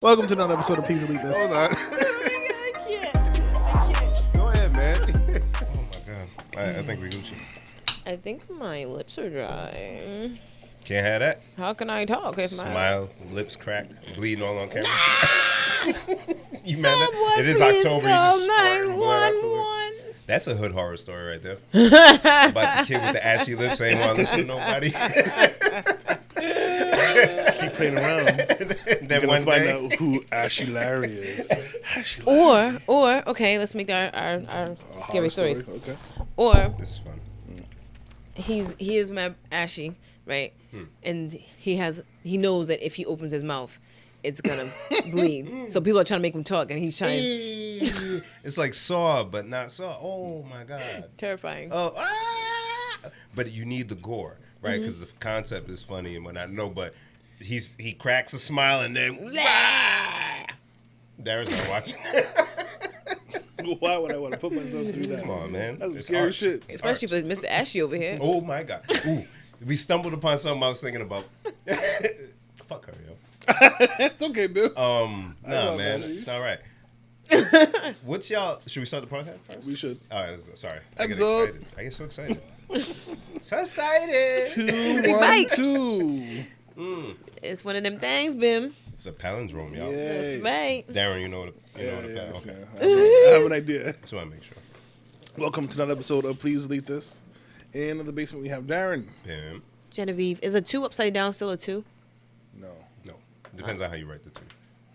Welcome to another episode of Please Delete This. Hold on. I can't. Go ahead, man. Oh my god. I think we Gucci. I think my lips are dry. Can't have that. How can I talk if Smile, lips cracked, bleeding all on camera. You Someone mad that? It is please October. call You just squirting blood out the lip. 911. That's a hood horror story right there. About the kid with the ashy lips ain't want to listen to nobody. Keep playing around. Then You're one gonna find day, out who Ashy Larry is. Ashy Larry. Or okay, let's make our A scary horror story. stories. Okay. Or this is fun. he is mad ashy, right? And he knows that if he opens his mouth, it's gonna bleed. So people are trying to make him talk, and he's trying. It's like Saw, but not Saw. Oh my god. Terrifying. Oh, but you need the gore, right? Because the concept is funny and whatnot. No, but he cracks a smile and then Darren's not watching. Why would I want to put myself through that? Come on, man. That's some It's scary art. shit. Especially for Mr. Ashy over here. Oh my god. Ooh, we stumbled upon something I was thinking about. Fuck her, yo. It's okay, Bill. Nah, love man, that. it's all right. What's y'all? Should we start the podcast first? We should. All right, sorry. Episode. I get so excited. So excited. 212. It's one of them things, Bim. It's a palindrome, y'all. Yeah. That's right. Darren, you know what? Yeah, Okay. I have an idea. Just want to make sure. Welcome to another episode of Please Delete This. In the basement, we have Darren. Bam. Genevieve, is a 2 upside down still a 2? No. No, depends on how you write the two,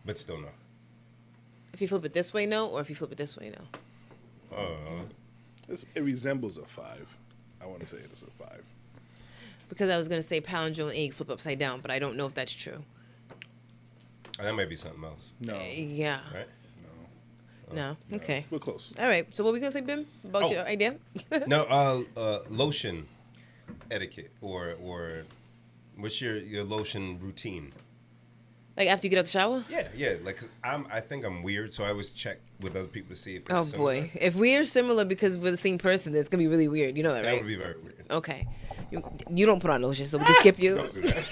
but still no. If you flip it this way, no, or if you flip it this way, no. It resembles a 5. I want to say it's a 5. Because I was gonna say palindrome and egg flip upside down, but I don't know if that's true. That might be something else, No. Yeah. right? No. Okay. We're close. All right. So what we gonna say, Bim, about your idea? No, lotion etiquette or what's your lotion routine? Like after you get out the shower? Yeah. Like 'cause I think I'm weird, so I always check with other people to see if it's Oh similar. boy, if we're similar because we're the same person, it's gonna be really weird. You know that, That right? would be very weird. Okay. You don't put on lotion, so we can skip you. Don't do that.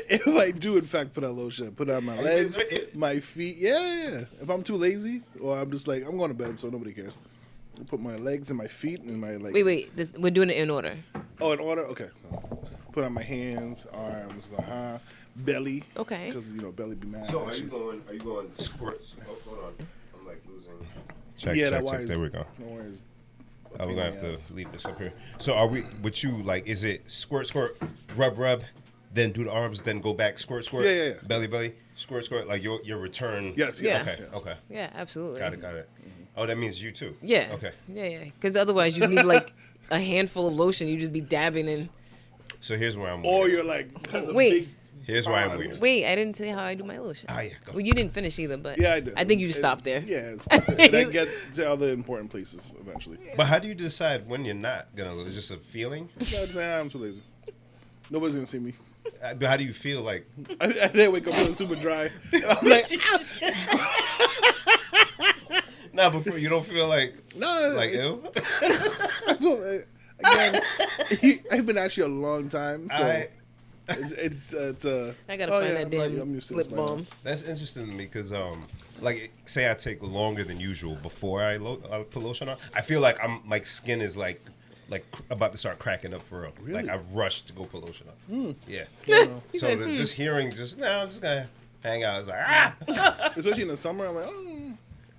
If I do, in fact, put on lotion, put on my legs, my feet. Yeah. If I'm too lazy, or I'm just like, I'm going to bed, so nobody cares. I put my legs and my feet and my like. Wait. We're doing it in order. Oh, in order? Okay. Put on my hands, arms, belly. Okay. Because, belly be mad. So are you going squirts? Oh, hold on. I'm like losing. Check. That wires. There we go. No worries. We're gonna have to leave this up here. So are we? With you, like, is it squirt, rub, then do the arms, then go back, squirt, Yeah. belly, squirt, like your return? Yes. Yeah. Okay. Yeah, absolutely. Got it. Oh, that means you too. Yeah. Okay. Yeah. Because otherwise, you need like a handful of lotion. You just be dabbing in. So here's where I'm weird. Or you're like, has a Wait. big- Here's why I'm weird. Wait, I didn't tell you how I do my lotion. Ah, yeah, go. Well, you didn't finish either, but Yeah, I did. I think you just stopped there. Yeah, it's perfect. And I get to other important places eventually. But how do you decide when you're not gonna lose? Just a feeling? I'm too lazy. Nobody's gonna see me. But how do you feel like? I didn't wake up feeling super dry. I'm like, Nah, before you don't feel like no, ill. I feel again. I've been actually a long time, so it's I gotta find that I'm damn used to lip this by now. balm. That's interesting to me because, like, say I take longer than usual before I put lotion on. I feel like my skin is like about to start cracking up for real. Really? Like I've rushed to go put lotion on. Yeah. He So said, just hearing, I'm just gonna hang out. It's like Especially in the summer, I'm like, oh,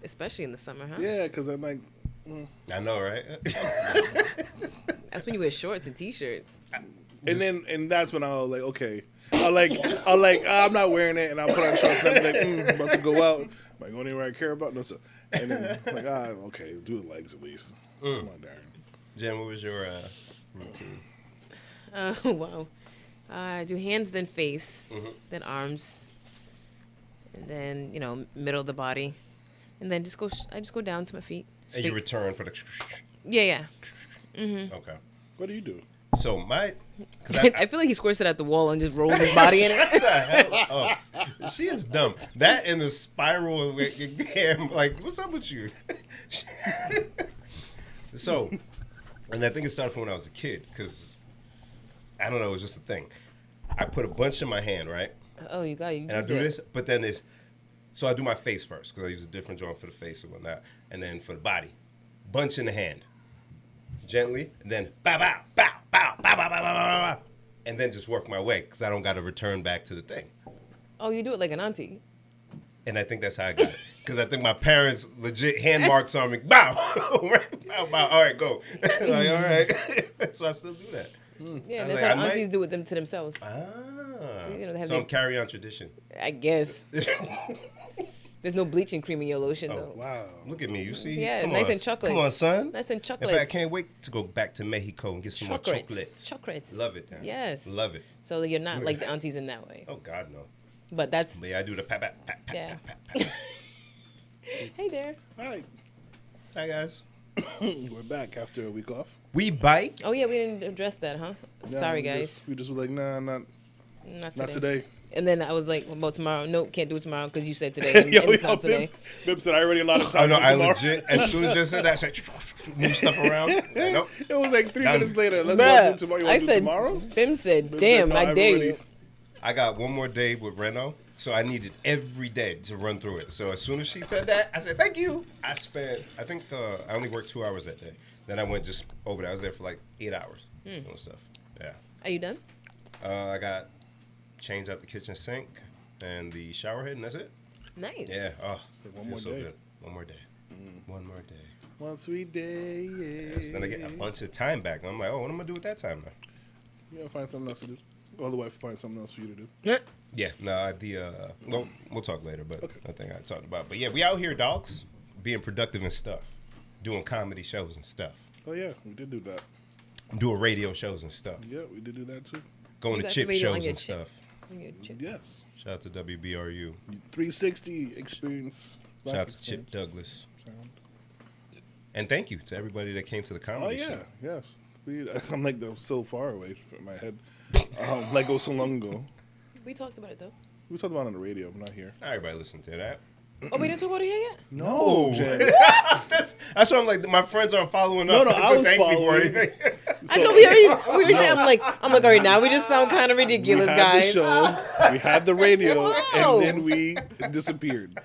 Especially in the summer, huh? yeah, because I'm like, I know, right? That's when you wear shorts and t-shirts. and that's when I'll like, okay, I'm I'm not wearing it, and I'll put on shorts, and I'm like, I'm about to go out. Am I going anywhere I care about? No, so, and then I'm like, okay, do the legs at least. Come on, Darren. Jen, what was your routine? Wow. I do hands, then face, then arms, and then middle of the body, and then I just go down to my feet. And you return for the. Yeah. Okay. What do you do? So I feel like he squirts it at the wall and just rolls his body in it. What the hell? Oh, she is dumb. That and the spiral. Damn, like, what's up with you? So, and I think it started from when I was a kid, because I don't know, it was just a thing. I put a bunch in my hand, right? Oh, you got you. And I do this, but then so I do my face first because I use a different joint for the face and whatnot, and then for the body, bunch in the hand, gently, and then bow, bow, bow, bow, bow, bow, bow, bow, bow, bow, and then just work my way because I don't got to return back to the thing. Oh, you do it like an auntie. And I think that's how I got it. Because I think my parents legit hand marks on me. Bow. Bow, bow. All right, go. Like, all right. So I still do that. Yeah, I that's was how like, aunties do it them to themselves. Ah. You know, they have So I'm carry on tradition. I guess. There's no bleaching cream in your lotion, though. Wow. Look at me. You see? Yeah, Come nice on. and chocolate. Come on, son. Nice and In chocolate. fact, I can't wait to go back to Mexico and get some more chocolates. Chocolates. Love it. Dan. Yes. Love it. So you're not like the aunties in that way. Oh, God, no. But that's, But yeah, I do the pat, pat, pat, pat, yeah. pat, pat, pat. Hey there. Hi. Hi, guys. We're back after a week off. We bike. Oh, yeah, we didn't address that, huh? Yeah, Sorry, we guys. we just were like, nah, not Not today. And then I was like, well, tomorrow. Nope, can't do it tomorrow because you said today. And, and it's not today. Bib said I already allotted I time. know. for I tomorrow. legit, as soon as I said that, I said, move stuff around. Like, nope. It was like 3 Done. minutes later. Let's walk in tomorrow. You I want to do said, tomorrow? Bim said, Bim damn, said, no, I I've dare already- you. I got one more day with Reno, so I needed every day to run through it. So as soon as she said that, I said, thank you. I think I only worked 2 hours that day. Then I went just over there. I was there for like 8 hours doing stuff. Yeah. Are you done? I got changed out the kitchen sink and the shower head, and that's it. Nice. Yeah. Oh, like one feels more so day. good. One more day. One more day. One sweet day. Yes. Then I get a bunch of time back. And I'm like, oh, what am I gonna do with that time now? You gotta find something else to do. Otherwise, find something else for you to do. Yeah. Yeah, no, well, we'll talk later, but I think I talked about. But yeah, we out here, dogs, being productive and stuff, doing comedy shows and stuff, Oh yeah, we did do that. doing radio shows and stuff, Yeah, we did do that too. going You to got chip the radio on shows your and chip. stuff. On your chip. Yes. Shout out to WBRU. 360 experience. Shout out to Chip Douglas. And thank you to everybody that came to the Oh comedy yeah, show. yes. I'm like so far away from my head. Like it was so long ago. We talked about it, though. We talked about it on the radio, but not here. Everybody listen to that. Oh, we didn't talk about it here yet? No, Jen. that's why I'm like, my friends aren't following No, up no, to I was thank me for following. anything. I know we already I'm like, all right, now we just sound kind of We ridiculous, had guys. the show, we had the radio, Wow. and then we disappeared.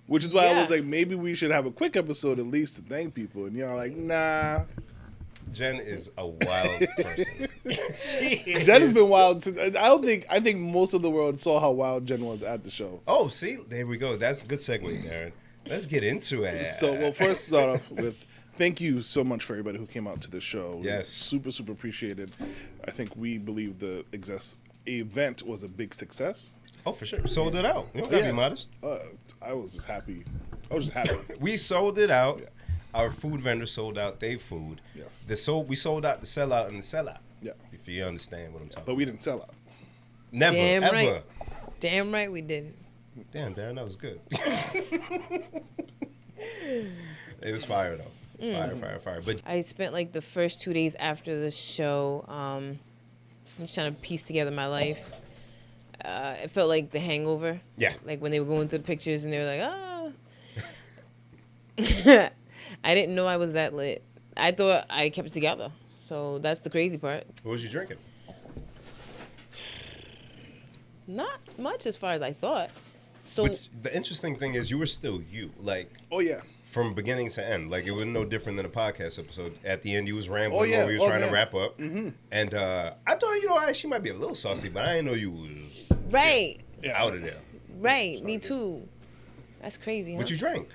Which is why I Yeah. was like, maybe we should have a quick episode at least to thank people. And you're like, nah. Jen is a wild person. Jen has been wild since. I think most of the world saw how wild Jen was at the show. Oh, see, there we go. That's a good segue, Darren. Let's get into it. So, well, first start off with thank you so much for everybody who came out to the show. Yes. Super, super appreciated. I think we believe the event was a big success. Oh, for sure. Sold it out. You don't gotta be modest. I was just happy. I We sold it out. Yeah. Our food vendor sold out their food. Yes. We sold out the sellout and the sellout. Yeah. If you understand what I'm talking But we didn't sell out. Never, Damn ever. right. Damn right we didn't. Damn, Darren, that was good. It was fire, though. Fire. But I spent like the first 2 days after the show just trying to piece together my life. It felt like The Hangover. Yeah. Like when they were going through the pictures and they were like, I didn't know I was that lit. I thought I kept it together. So that's the crazy part. what was you drinking? Not much as far as I thought. So But the interesting thing is you were still you. Like, Oh, yeah. from beginning to end. Like, it was no different than a podcast episode. At the end, you was rambling Oh, yeah. while we was Oh, trying to yeah. wrap up. Mm-hmm. And I thought, she might be a little saucy, but I didn't know you was right. out of there. Right. Me too. That's crazy, huh? What you drank?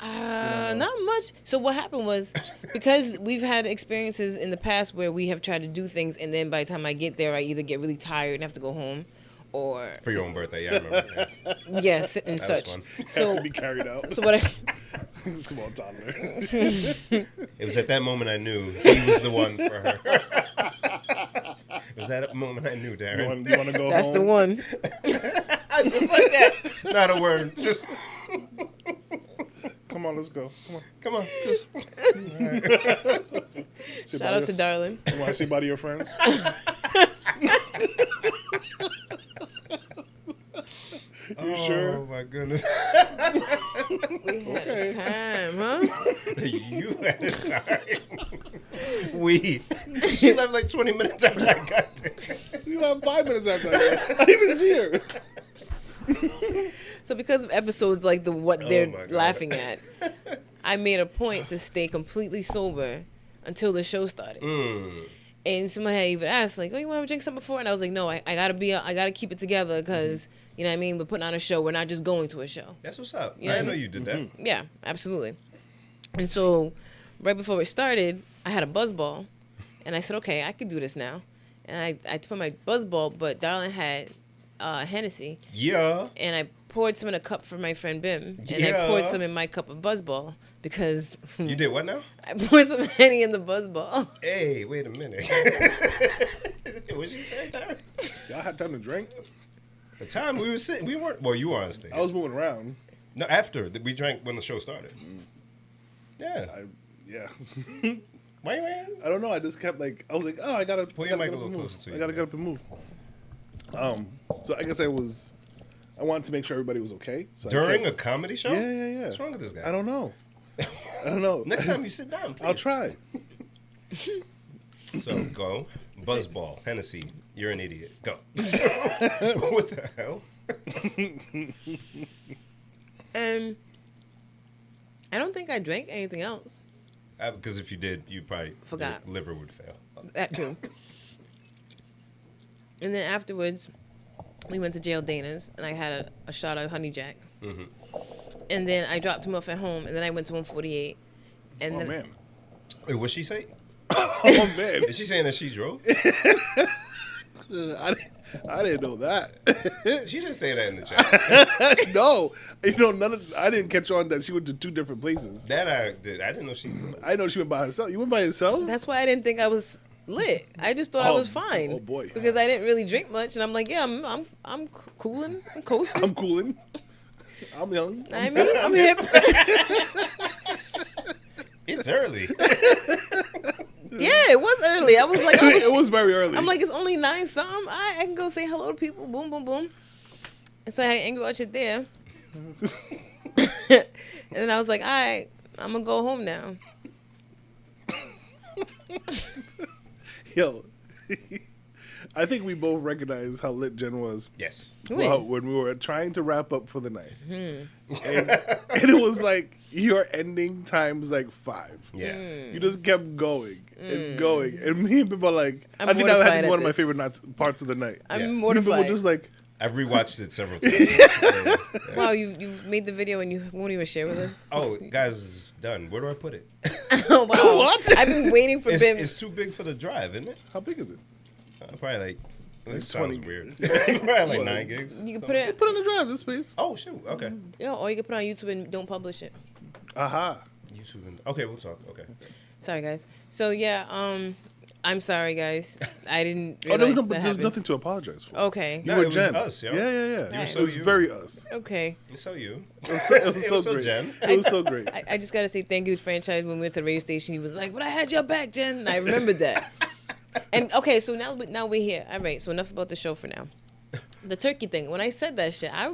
Not much. So what happened was, because we've had experiences in the past where we have tried to do things, and then by the time I get there, I either get really tired and have to go home, or For your own birthday, yeah, I remember. Yeah. yes, and That was such. fun. Have So, to be carried out. so what? Small toddler. It was at that moment I knew he was the one for her. It was that moment I knew, Darren. You want to go That's home? the one. Just like that. Not a word. Just Come on, let's go. come on. Say Shout bye out to Darlin. You want to say bye to your friends? You sure? Oh my goodness. We had Okay. a time, huh? You had a time. We. She left like 20 minutes after I got there. You You have 5 minutes after I even see her. So because of episodes like what my they're God. laughing at, I made a point to stay completely sober until the show started. And someone had even asked, like, "Oh, you want to drink something before?" And I was like, "No, I gotta keep it together because you know what I mean. We're putting on a show. We're not just going to a show." That's what's up. Yeah. I didn't know you did that. Yeah, absolutely. And so, right before it started, I had a BUZZBALL, and I said, "Okay, I could do this now." And I put my BUZZBALL, but Darlene had Hennessy, Yeah. and I poured some in a cup for my friend Bim, and I Yeah. poured some in my cup of BUZZBALL because You did what now? I poured some Henny in the BUZZBALL. Hey, wait a minute. What she say, Darren? Y'all had time to drink? The time we were sitting, we weren't. Well, you were on stage. I was moving around. No, after we drank when the show started. Yeah. Yeah. Wait. I don't know. I just kept like, I was like, oh, I gotta Pull I your gotta mic a get up little and closer to move. you, I gotta get up and move. So I guess I wanted to make sure everybody was okay. So During I a comedy show? Yeah. What's wrong with this guy? I don't know. I don't know. Next time you sit down, please. I'll try. So go. BUZZBALL. Hennessy. You're an idiot. Go. What the hell? And I don't think I drank anything else. Because if you did, you probably Forgot. your liver would fail. That too. And then afterwards, we went to jail Dana's, and I had a shot of Honey Jack. And then I dropped him off at home, and then I went to 148. And Oh then man. Wait, what's she say? Oh man. Is she saying that she drove? I didn't know that. She didn't say that in the chat. No, I didn't catch on that she went to 2 different places. That I did. I didn't know she. I know she went by herself. You went by yourself? that's why I didn't think I was lit. I just thought I Oh, was fine. oh, boy. Because I didn't really drink much, and I'm like, yeah, I'm cooling, I'm coasting. I'm cooling. I'm young. I mean, I'm hip. It's early. Yeah, it was early. I was like, It was very early. I'm like, it's only 9 something. I can go say hello to people. Boom, boom, boom. And so I had an Angry Orchard there. And then I was like, all right, I'm going to go home now. Yo, I think we both recognize how lit Jen was. Yes. Well, when we were trying to wrap up for the night. And it was like your ending times like 5. Yeah. You just kept going and going. And me and people are like, I'm I think that had to mortified be at one of my this. favorite parts of the night. I'm Yeah. People mortified. were just like, I've rewatched it several times. Wow, you made the video and you won't even share with us? Oh, guys, it's done. Where do I put it? Oh, wow. What? I've been waiting for Bim. It's too big for the drive, isn't it? how big is it? Probably like. This 20 sounds weird. Probably like 9 gigs. You can put it, Put it in the drive, this space. Oh shoot. Okay. or you can put it on YouTube and don't publish it. Aha. YouTube. Okay, we'll talk. Okay. Sorry, guys. So, yeah, I'm sorry, guys. I didn't Oh, there realize was that there's happens. nothing to apologize for. Okay. You No, were it was Jen. us, yo. Yeah. Right. It was very us. Okay. So you. It was so, It was so great. Jen. It was so great. I just got to say thank you to Franchise. When we went to the radio station, he was like, but I had your back, Jen. And I remembered that. And, okay, so now we're here. All right, so enough about the show for now. The turkey thing. When I said that shit, I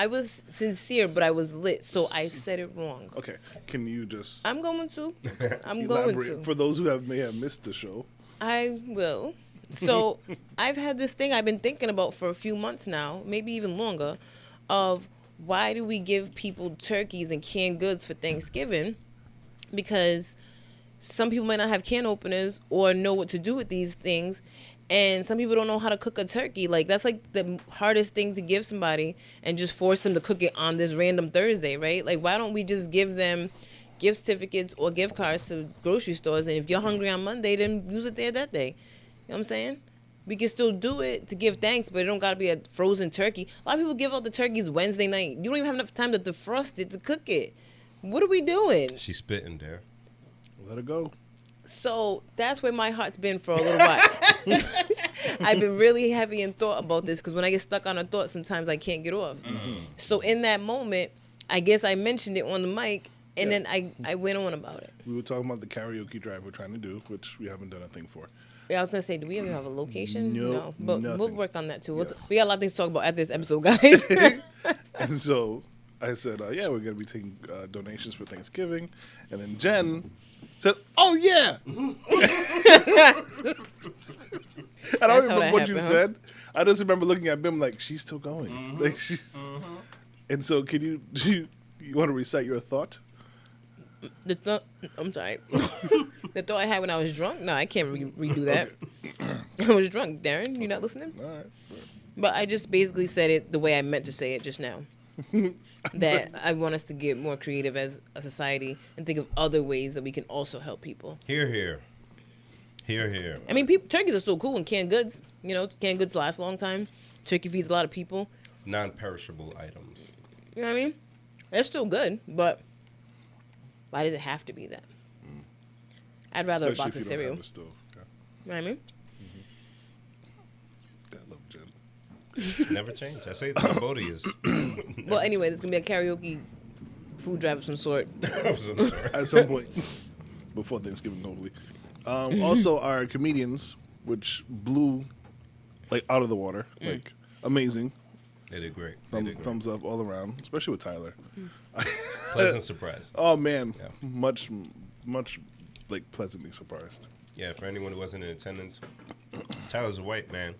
was sincere, but I was lit, so I said it wrong. Okay, can you just I'm going to. I'm going elaborate to. for those who may have missed the show? I will. So I've had this thing I've been thinking about for a few months now, maybe even longer, of why do we give people turkeys and canned goods for Thanksgiving? Because some people might not have can openers or know what to do with these things. And some people don't know how to cook a turkey. Like, that's like the hardest thing to give somebody and just force them to cook it on this random Thursday, right? Like, why don't we just give them gift certificates or gift cards to grocery stores? And if you're hungry on Monday, then use it there that day. You know what I'm saying? We can still do it to give thanks, but it don't got to be a frozen turkey. A lot of people give out the turkeys Wednesday night. You don't even have enough time to defrost it to cook it. What are we doing? She's spitting there. Let it go. So that's where my heart's been for a little while. I've been really heavy in thought about this because when I get stuck on a thought, sometimes I can't get off. So in that moment, I guess I mentioned it on the mic, and then I went on about it. We were talking about the karaoke drive we're trying to do, which we haven't done a thing for. Yeah, I was going to say, do we even have a location? Nope, But we'll nothing. work on that too. Yes. We got a lot of things to talk about at this episode, guys. And so I said, yeah, we're going to be taking donations for Thanksgiving. And then Jen said, oh, yeah. I don't That's how remember that what you happened, said. I just remember looking at Bim like she's still going. Like she's. And so, can you you want to recite your thought? I'm sorry. The thought I had when I was drunk. No, I can't redo that. I was drunk, Darren. You not listening? All right. But I just basically said it the way I meant to say it just now. That I want us to get more creative as a society and think of other ways that we can also help people. Hear, hear. Hear, hear. I mean, turkeys are still cool and canned goods. You know, canned goods last a long time. Turkey feeds a lot of people. Non-perishable items. You know what I mean? They're still good, but why does it have to be that? I'd rather Especially a box if of you don't cereal. have it still. Okay. You know what I mean? God, I love Jen. Never change. I say Cambodia's. Well, anyway, there's going to be a karaoke food drive of some sort. I'm sorry. At some point before Thanksgiving, hopefully. Also, our comedians, which blew like out of the water, like amazing. They did great. They did great. Thumbs up all around, especially with Tyler. Pleasant surprise. Oh man, Yeah. much like pleasantly surprised. Yeah, for anyone who wasn't in attendance, Tyler's a white man,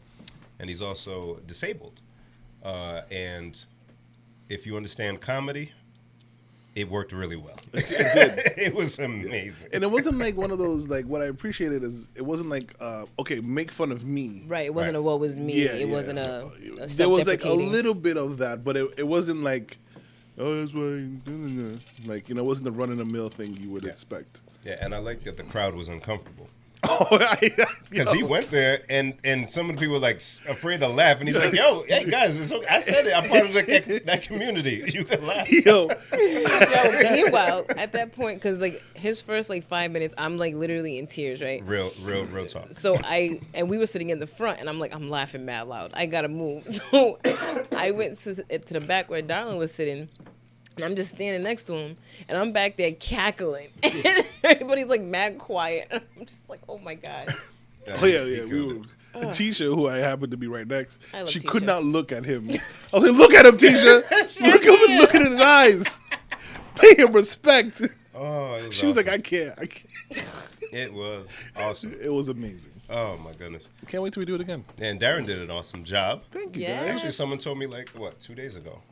and he's also disabled. And if you understand comedy, it worked really well. It did. It was amazing. And it wasn't like one of those, like, what I appreciated is it wasn't like, okay, make fun of me. Right. It wasn't Right. a what was me. Yeah, It yeah. wasn't a There was like a self-deprecating. little bit of that, but it wasn't like, oh, that's why, like, you know, it wasn't the run of the mill thing you would Yeah. expect. Yeah, and I like that the crowd was uncomfortable. Oh, Because he went there, and some of the people were like afraid to laugh, and he's like, "Yo, hey guys, it's okay. I said it. I'm part of that community. You can laugh." Yo, Yo, meanwhile, at that point, because like his first like 5 minutes, I'm like literally in tears, right? Real talk. So we were sitting in the front, and I'm like, I'm laughing mad loud. I gotta move. So I went to the back where Darlin was sitting, and I'm just standing next to him, and I'm back there cackling, and everybody's like mad quiet. I'm just like, oh my god. oh yeah, He yeah. We killed were, it. Tisha, who I happened to be right next, I love she could Tisha. not look at him. I was like, look at him, Tisha. Look at his eyes. Pay him respect. Oh, it was She was like, awesome. I can't. It was awesome. It was amazing. Oh my goodness. Can't wait till we do it again. And Darren did an awesome job. Thank you, Yeah. guys. Actually, someone told me like 2 days ago.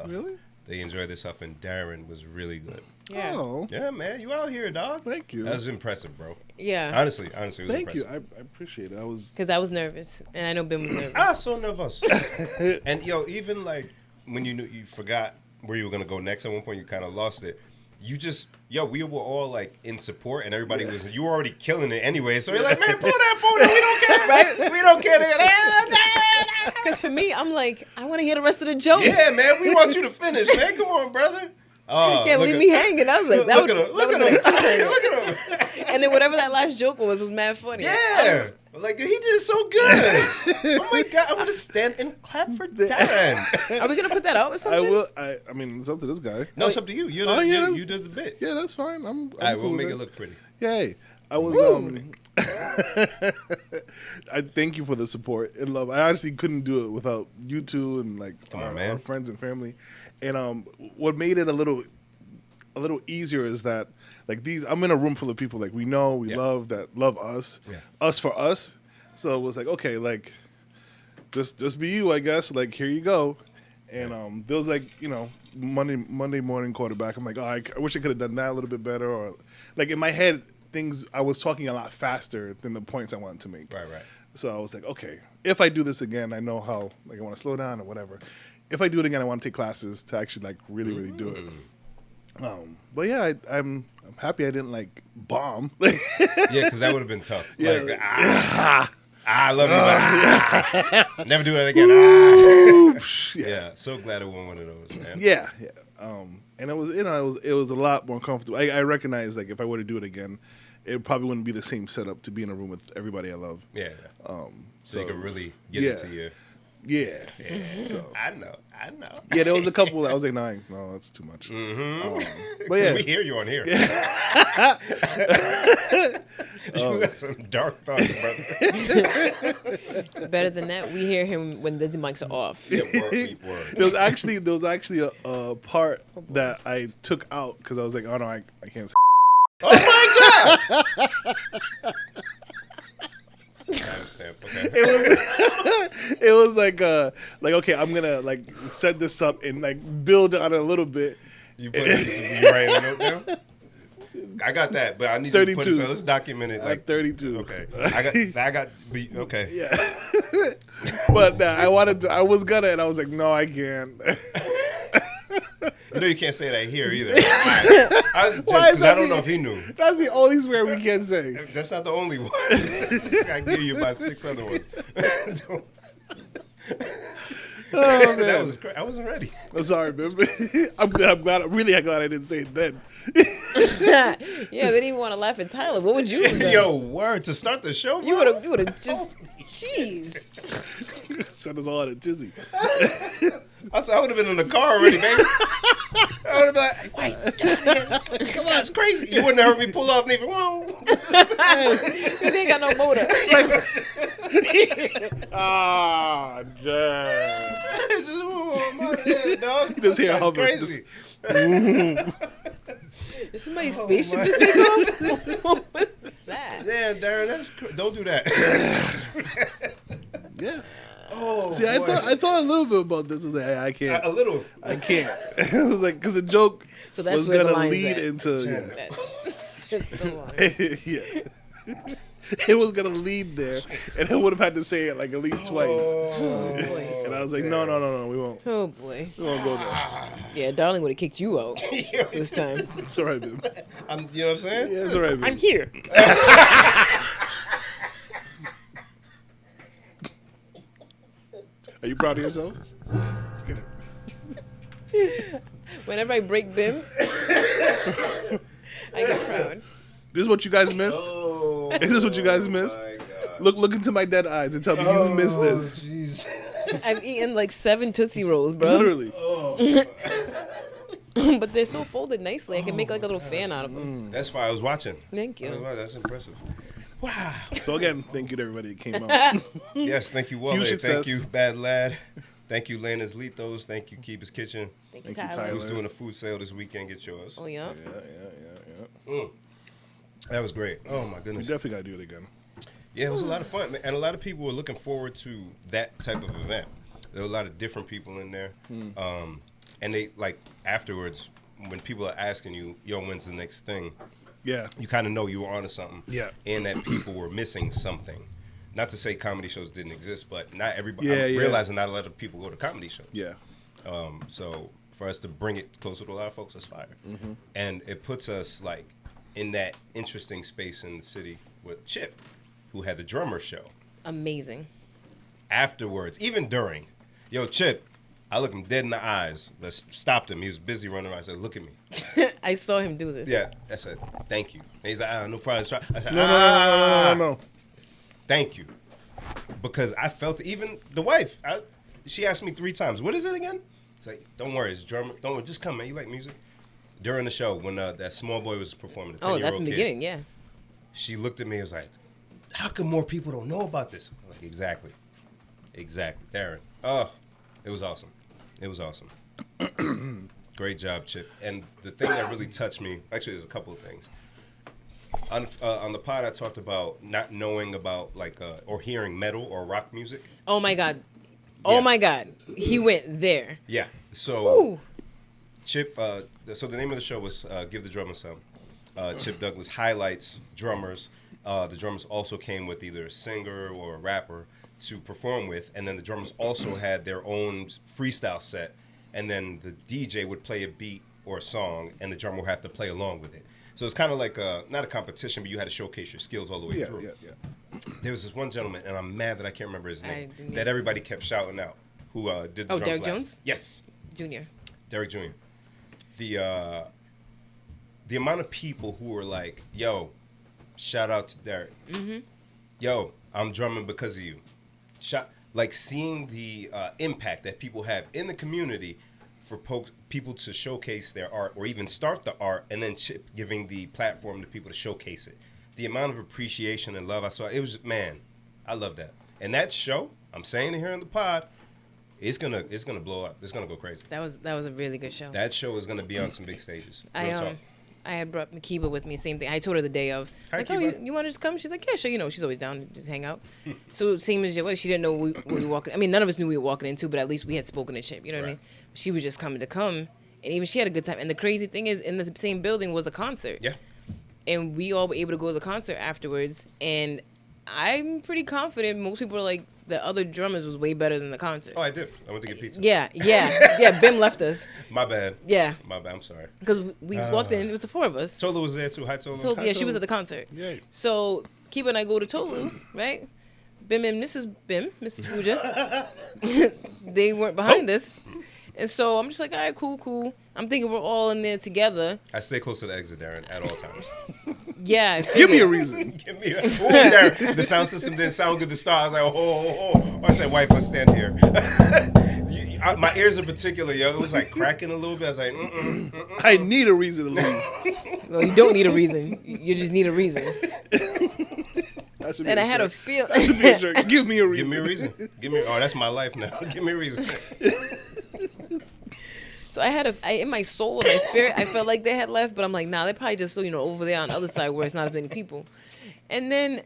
Really? They enjoyed this stuff, and Darren was really good. Yeah. Oh, Yeah, man, you out here, dog. thank you. That was impressive, bro. Yeah. Honestly, it was Thank you. impressive. I appreciate it. I was. Because I was nervous, and I know Ben was nervous. So nervous. And yo, even like when you forgot where you were gonna go next. At one point, you kind of lost it. You just, we were all like in support, and everybody was. You were already killing it anyway. So you're like, man, pull that phone. We don't care, Right? We don't care. Because for me, I'm like, I want to hear the rest of the joke. Yeah, man, we want you to finish, man. Come on, brother. Oh, Can't leave me hanging. I was like, that Look would at him. Look at him. Look at him. And then whatever that last joke was mad funny. Yeah. Like, he did so good. Oh, my God. I'm going to stand and clap for Darren. Are we going to put that out or I something? will. I mean, it's up to this guy. No, it's up to you. You did the bit. Yeah, that's fine. I'm All right, cool we'll with make that. it look pretty. Yay. I was I thank you for the support and love. I honestly couldn't do it without you two and like Come on, our man. friends and family. And what made it a little easier is that like I'm in a room full of people like we know, we Yeah. love us. Yeah. Us for us. So it was like, okay, like just be you, I guess. Like here you go. And there was like, you know, Monday morning quarterback. I'm like, oh, I wish I could have done that a little bit better. Or like in my head, I was talking a lot faster than the points I wanted to make. Right. So I was like, okay, if I do this again, I know how, like I want to slow down or whatever. If I do it again, I want to take classes to actually like really do it. But yeah, I'm happy I didn't like bomb. Yeah, because that would have been tough. Yeah. Like, I love you, but never do that again. Yeah, so glad it wasn't one of those, man. Yeah. And it was, you know, it was a lot more comfortable. I recognize like if I were to do it again, it probably wouldn't be the same setup to be in a room with everybody I love. Yeah. So you could really get yeah. into your. Yeah. Yeah. So I know. yeah, there was a couple that I was like, no, that's too much. But yeah, We hear you on here. You got some dark thoughts, brother. Better than that, we hear him when the mics are off. Yeah, word. there was actually a part that I took out because I was like, oh no, I can't say. Oh my God! Timestamp. Okay. It was like okay, I'm gonna like set this up and like build on it a little bit. You writing a note down? I got that, but I need you to put it. So let's document it. Like 32. Okay. I got. Okay. Yeah. But I was gonna, and I was like, no, I can't. You know you can't say that here either. Right. I was because I don't know if he knew. That's the only swear we can't say. That's not the only one. I give you about 6 other ones. Oh, That was I wasn't ready. I'm sorry, man. I'm glad. Really glad I didn't say it then. Yeah, they didn't even want to laugh at Tyler. What would you have done? Yo, word to start the show. Bro? You would have just. Jeez. Sent us all out of tizzy. I would have been in the car already, baby. I would have been like, wait, this guy's crazy. You wouldn't have heard me pull off and even, whoa. You ain't got no motor. Ah, damn. Dog. Just hear That's hover. crazy. Did somebody's spaceship just take off? What was that? Yeah, Darren, don't do that. Yeah. Oh, See, I thought a little bit about this. I was like, I can't. A little. I can't. It was like, because the joke So that's was where the going to line's lead at. into. That's the line. Yeah. It was going to lead there. And I would have had to say it like at least twice. Oh, boy. And I was like, no, we won't. Oh, boy. We won't go there. Yeah, Darling would have kicked you out this time. It's all right, babe. You know what I'm saying? Yeah, it's all right, babe. I'm here. Are you proud of yourself? Whenever I break BIM, I get proud. This is what you guys missed? Oh, Is this what you guys missed? my God. Look into my dead eyes and tell me you missed this. Jeez. I've eaten like 7 Tootsie Rolls, bro. Literally. But they're so folded nicely. I can make like a little fan out of them. That's why I was watching. Thank you. That's impressive. Wow. So again, thank you to everybody that came out. Yes, thank you, Wale. Huge Thank success. you, Bad Lad. Thank you, Lena's Litos. Thank you, Keba's Kitchen. Thank you, Thank you, Tyler. Tyler. Who's doing a food sale this weekend? Get yours. Oh, yeah. Mm. That was great. Oh, my We goodness. definitely got to do it again. Yeah, it was a lot of fun, man. And a lot of people were looking forward to that type of event. There were a lot of different people in there. And they, like, afterwards, when people are asking you, yo, when's the next thing? Yeah. You kind of know you were onto something. Yeah. And that people were missing something. Not to say comedy shows didn't exist, but not everybody. Yeah, I'm yeah. realizing not a lot of people go to comedy shows. Yeah. So for us to bring it closer to a lot of folks, that's fire. And it puts us like in that interesting space in the city with Chip, who had the drummer show. Amazing. Afterwards, even during, yo, Chip, I looked him dead in the eyes, but stopped him. He was busy running around. I said, look at me. I saw him do this. Yeah. I said, thank you. And he's like, no problem. I said, No. thank you. Because I felt it. Even the wife, she asked me 3 times, what is it again? It's like, don't worry, it's drummer. Don't worry, just come, man. You like music? During the show, when that small boy was performing, the 10-year-old that's in the kid, beginning, yeah. she looked at me and was like, how come more people don't know about this? I'm like, exactly. Darren. Oh, it was awesome. It was awesome. Great job, Chip. And the thing that really touched me, actually, there's a couple of things. On the pod, I talked about not knowing about like or hearing metal or rock music. Oh, my God. Oh, Yeah. my God. He went there. Yeah. So Ooh. Chip. So the name of the show was "Give the Drummer Some." Chip Douglas highlights drummers. The drummers also came with either a singer or a rapper to perform with, and then the drummers also had their own freestyle set, and then the DJ would play a beat or a song, and the drummer would have to play along with it. So it's kind of like not a competition, but you had to showcase your skills all the way through. Yeah. There was this one gentleman, and I'm mad that I can't remember his name, didn't that everybody kept shouting out, who did the Oh, drums Derek last. Jones? Yes, Junior. Derek Jr. The amount of people who were like, yo, shout out to Derek. Yo, I'm drumming because of you. Like seeing the impact that people have in the community for people to showcase their art or even start the art, and then Chip giving the platform to people to showcase it. The amount of appreciation and love I saw, it was, man, I love that. And that show, I'm saying it here in the pod, it's gonna blow up. It's gonna go crazy. That was a really good show. That show is gonna be on some big stages. Real talk. I had brought KEBA with me. Same thing. I told her the day of. Hi, like, oh, KEBA. you want to just come? She's like, yeah, sure. You know, she's always down to just hang out. So same as your wife. She didn't know we were walking. I mean, none of us knew we were walking into, but at least we had spoken to Chip. You know what I mean? She was just coming to come, and even she had a good time. And the crazy thing is, in the same building was a concert. Yeah. And we all were able to go to the concert afterwards. And I'm pretty confident most people are like, the other drummers was way better than the concert. Oh, I did. I went to get pizza. Yeah. BIM left us. My bad. Yeah. My bad. I'm sorry. Because we just walked in. It was the 4 of us. Tolu was there too. Hi, Tolu. So, Hi, yeah, she Tolu. was at the concert. Yay. So KEBA and I go to Tolu, right? Bim and Mrs. Fuja, they weren't behind us. And so I'm just like, all right, cool. I'm thinking we're all in there together. I stay close to the exit, Darren, at all times. Yeah. I Give me a figured. reason. Give me a... Ooh, Darren, the sound system didn't sound good to start. I was like, oh. I said, wife, let's stand here. My ears in particular, yo, it was like cracking a little bit. I was like, I need a reason to leave. No, you don't need a reason. You just need a reason. That should be And a I had a shirt. feel. That should be a shirt. Give me a reason. Give me a reason. Oh, that's my life now. Give me a reason. So in my soul and my spirit, I felt like they had left, but I'm like, nah, they're probably just over there on the other side where it's not as many people. And then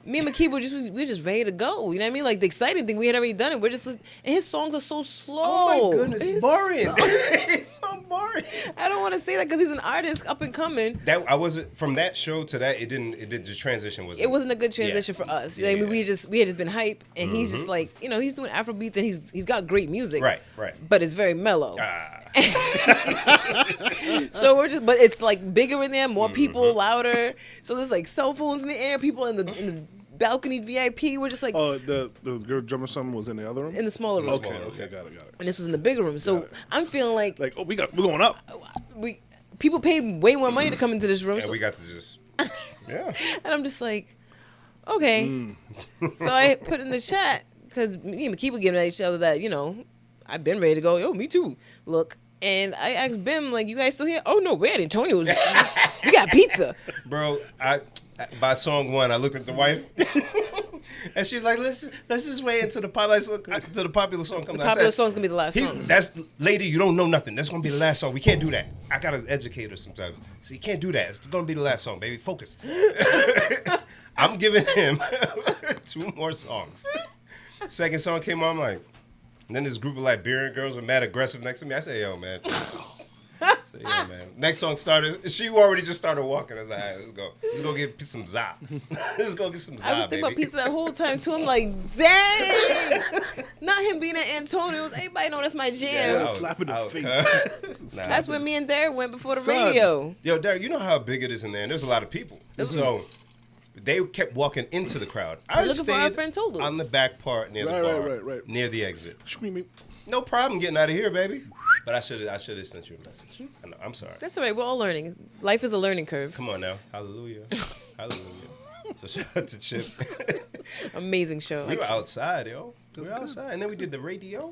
me and McKee we were just ready to go. You know what I mean? Like the exciting thing, we had already done it. We're just, and his songs are so slow. Oh my goodness, it's boring. It's so boring. I don't want to say that because he's an artist up and coming. I wasn't from that show to that. The transition wasn't. It wasn't a good transition for us. Yeah, I mean, yeah. we had just been hype, and he's just like, he's doing Afro beats, and he's got great music. Right. But it's very mellow. Ah. So but it's like bigger in there, more people, louder. So there's like cell phones in the air, people in the balcony VIP. We're just like Oh, the girl drummer son was in the other room? in the smaller room. Okay, got it. And this was in the bigger room. So I'm feeling like Like, oh, we're going up. people paid way more money to come into this room. And So, we got to just, yeah. and I'm just like, okay. So I put in the chat, because me and McKee were giving at each other that, I've been ready to go. Yo, me too. Look. And I asked Bim, like, you guys still here? Oh, no, we're at Antonio's. We got pizza. Bro, by song 1, I looked at the wife, and she's like, "Let's just wait until the popular song comes." The popular song's going to be the last song. That's lady, you don't know nothing. That's gonna be the last song. We can't do that. I gotta educate her sometimes. So you can't do that. It's gonna be the last song, baby. Focus. I'm giving him 2 more songs. Second song came on, I'm like, and then this group of Liberian girls were mad aggressive next to me. I said, yo, man. Next song started. She already just started walking. I was like, all right, let's go. Let's go get some za. Let's go get some za, I was thinking baby. about pizza that whole time, too. I'm like, dang. Not him being at Antonio's. Everybody know that's my jam. Slap in the face. Nah. That's where me and Derek went before the Son. radio. Yo, Derek, you know how big it is in there, and there's a lot of people. So they kept walking into the crowd. I Looking for our stayed friend Tolu. on the back part near the bar, Right. near the exit. Screaming. No problem getting out of here, baby. But I should have sent you a message. I'm sorry. That's all right. We're all learning. Life is a learning curve. Come on now. Hallelujah. Hallelujah. So shout out to Chip. Amazing show. We were outside, yo. We were outside. And then we did the radio.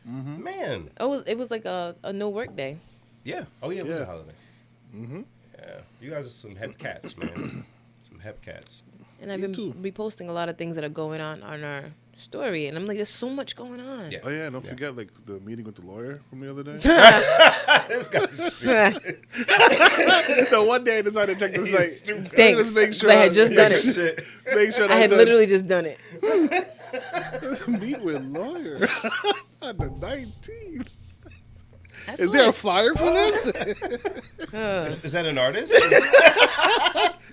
Mm-hmm. Man. It was like a no work day. Yeah. Oh, yeah, it was a Yeah. holiday. Mm-hmm. Yeah. You guys are some hep cats, man. Some hep cats. And I've Me been too. reposting a lot of things that are going on our story. And I'm like, there's so much going on. Yeah. Oh, yeah, don't forget, like, the meeting with the lawyer from the other day. This guy's stupid. No, one day I decided to check the He's site. stupid. Thanks. Just make sure 'Cause I had just done it. Shit. Make sure I had said, literally just done it. meet with lawyer on the 19th. That's Is there a lit. flyer for this? Is that an artist?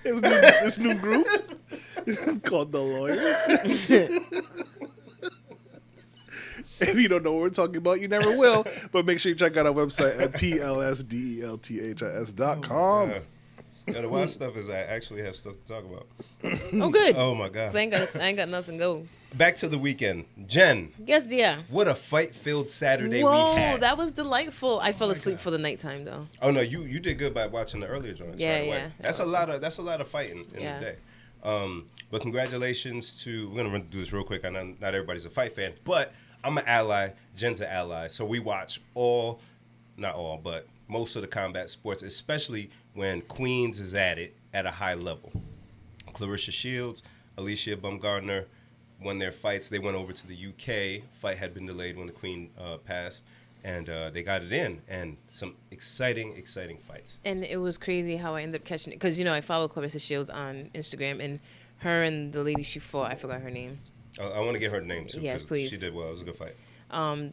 It's this new group called The Lawyers. If you don't know what we're talking about, you never will. But make sure you check out our website at plsdelthis.com. Yeah, the wild stuff is I actually have stuff to talk about. Oh, good. Oh my god. I ain't got nothing to go. Back to the weekend. Jen, Yes, dear. what a fight-filled Saturday Whoa, we had. that was delightful. I fell asleep for the nighttime though. Oh no, you did good by watching the earlier joints Yeah, right away. yeah. That's a lot of fighting in Yeah. the day. But congratulations to, we're gonna run through this real quick. I know not everybody's a fight fan, but I'm an ally. Jen's an ally. So we watch not all, but most of the combat sports, especially when Queens is at it at a high level. Clarissa Shields, Alicia Baumgardner won their fights. They went over to the UK. Fight had been delayed when the Queen passed. And they got it in, and some exciting fights. And it was crazy how I ended up catching it. Because, I follow Clarissa Shields on Instagram, and her and the lady she fought, I forgot her name. I want to get her name, too. Yes, please. She did well. It was a good fight.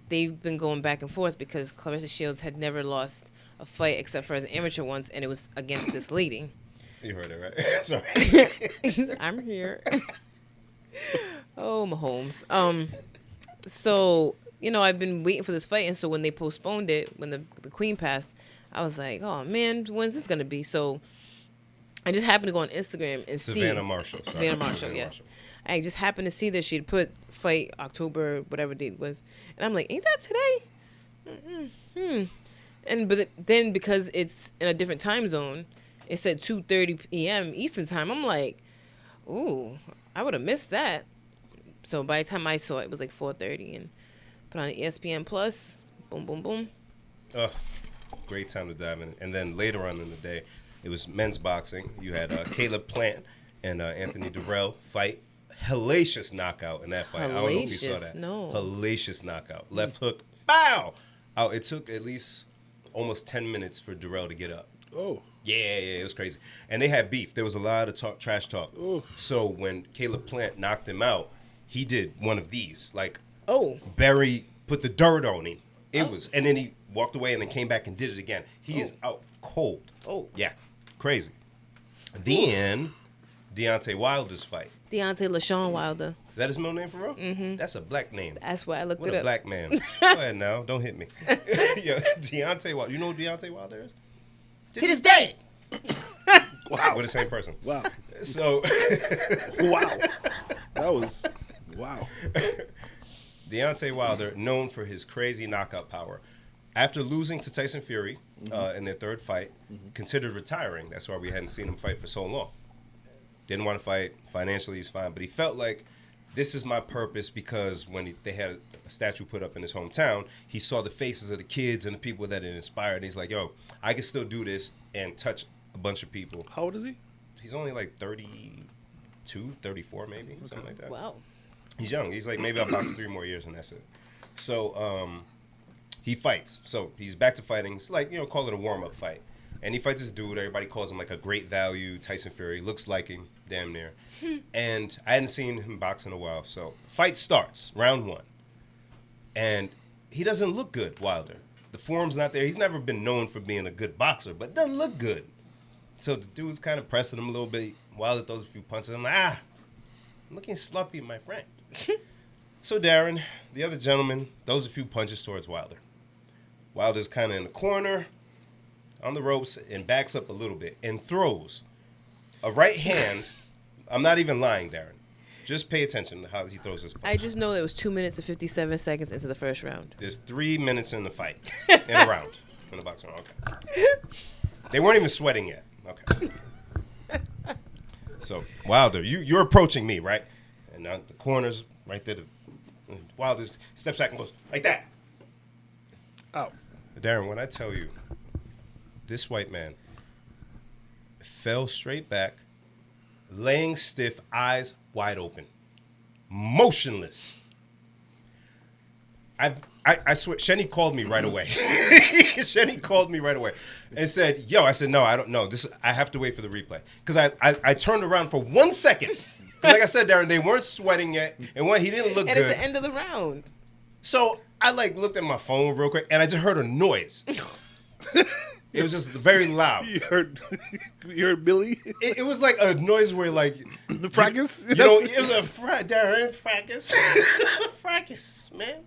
They've been going back and forth because Clarissa Shields had never lost a fight except for as an amateur once, and it was against this lady. You heard it, right? Sorry. I'm here. Oh, Mahomes. So, I've been waiting for this fight, and so when they postponed it, when the queen passed, I was like, oh, man, when's this going to be? So I just happened to go on Instagram and see. Savannah Marshall. Savannah Marshall, yes. I just happened to see that she'd put fight October, whatever date it was. And I'm like, ain't that today? And then because it's in a different time zone, it said 2:30 p.m. Eastern time. I'm like, ooh, I would have missed that. So by the time I saw it, it was like 4:30 and put on ESPN Plus. Boom, boom, boom. Great time to dive in. And then later on in the day, it was men's boxing. You had Caleb Plant and Anthony Durrell fight. Hellacious knockout in that fight. I don't know if you saw that. No. Hellacious knockout. Left hook. Bow! Oh, it took at least almost 10 minutes for Durrell to get up. Oh. Yeah, it was crazy. And they had beef. There was a lot of trash talk. Ooh. So when Caleb Plant knocked him out, he did one of these. Like, Oh. Barry put the dirt on him. And then he walked away and then came back and did it again. He is out cold. Oh. Yeah, crazy. Then Deontay Wilder's fight. Deontay LaShawn Wilder. Is that his middle name for real? Mm-hmm. That's a black name. That's why I looked What it a up. black man. Go ahead now. Don't hit me. Yeah, Deontay Wilder. You know who Deontay Wilder is? To this day. Wow. We're the same person. Wow. So. Wow. That was, wow. Deontay Wilder, known for his crazy knockout power. After losing to Tyson Fury in their third fight, considered retiring. That's why we hadn't seen him fight for so long. Didn't want to fight. Financially, he's fine. But he felt like, this is my purpose, because when they had a statue put up in his hometown, he saw the faces of the kids and the people that it inspired. And he's like, yo, I can still do this and touch a bunch of people. How old is he? He's only like 32, 34 maybe, something like that. Wow. He's young. He's like, maybe I'll box 3 more years and that's it. So he fights. So he's back to fighting. It's like, call it a warm-up fight. And he fights this dude. Everybody calls him like a great value Tyson Fury. Looks like him, damn near. And I hadn't seen him box in a while. So fight starts, round 1. And he doesn't look good, Wilder. The form's not there. He's never been known for being a good boxer, but doesn't look good. So the dude's kind of pressing him a little bit. Wilder throws a few punches. I'm like, I'm looking sloppy, my friend. So Darren, the other gentleman, throws a few punches towards Wilder. Wilder's kind of in the corner, on the ropes, and backs up a little bit and throws a right hand. I'm not even lying, Darren. Just pay attention to how he throws his punch. I just know it was 2 minutes and 57 seconds into the first round. There's 3 minutes in the fight, in a round, in the boxing round. Okay. They weren't even sweating yet. Okay. So Wilder, you're approaching me, right? And now the corner's right there. Wilder steps back and goes like that. Ow. Darren, when I tell you, this white man fell straight back, laying stiff, eyes wide open, motionless. I swear, Shenny called me right away. Shenny called me right away and said, yo, I said, no, I don't know. I have to wait for the replay. Because I turned around for 1 second. Because like I said, Darren, they weren't sweating yet. And he didn't look And good. it's the end of the round. So I looked at my phone real quick, and I just heard a noise. It was just very loud. You heard Billy? It was like a noise where The fracas? it was a Darren fracas. Fracas, man.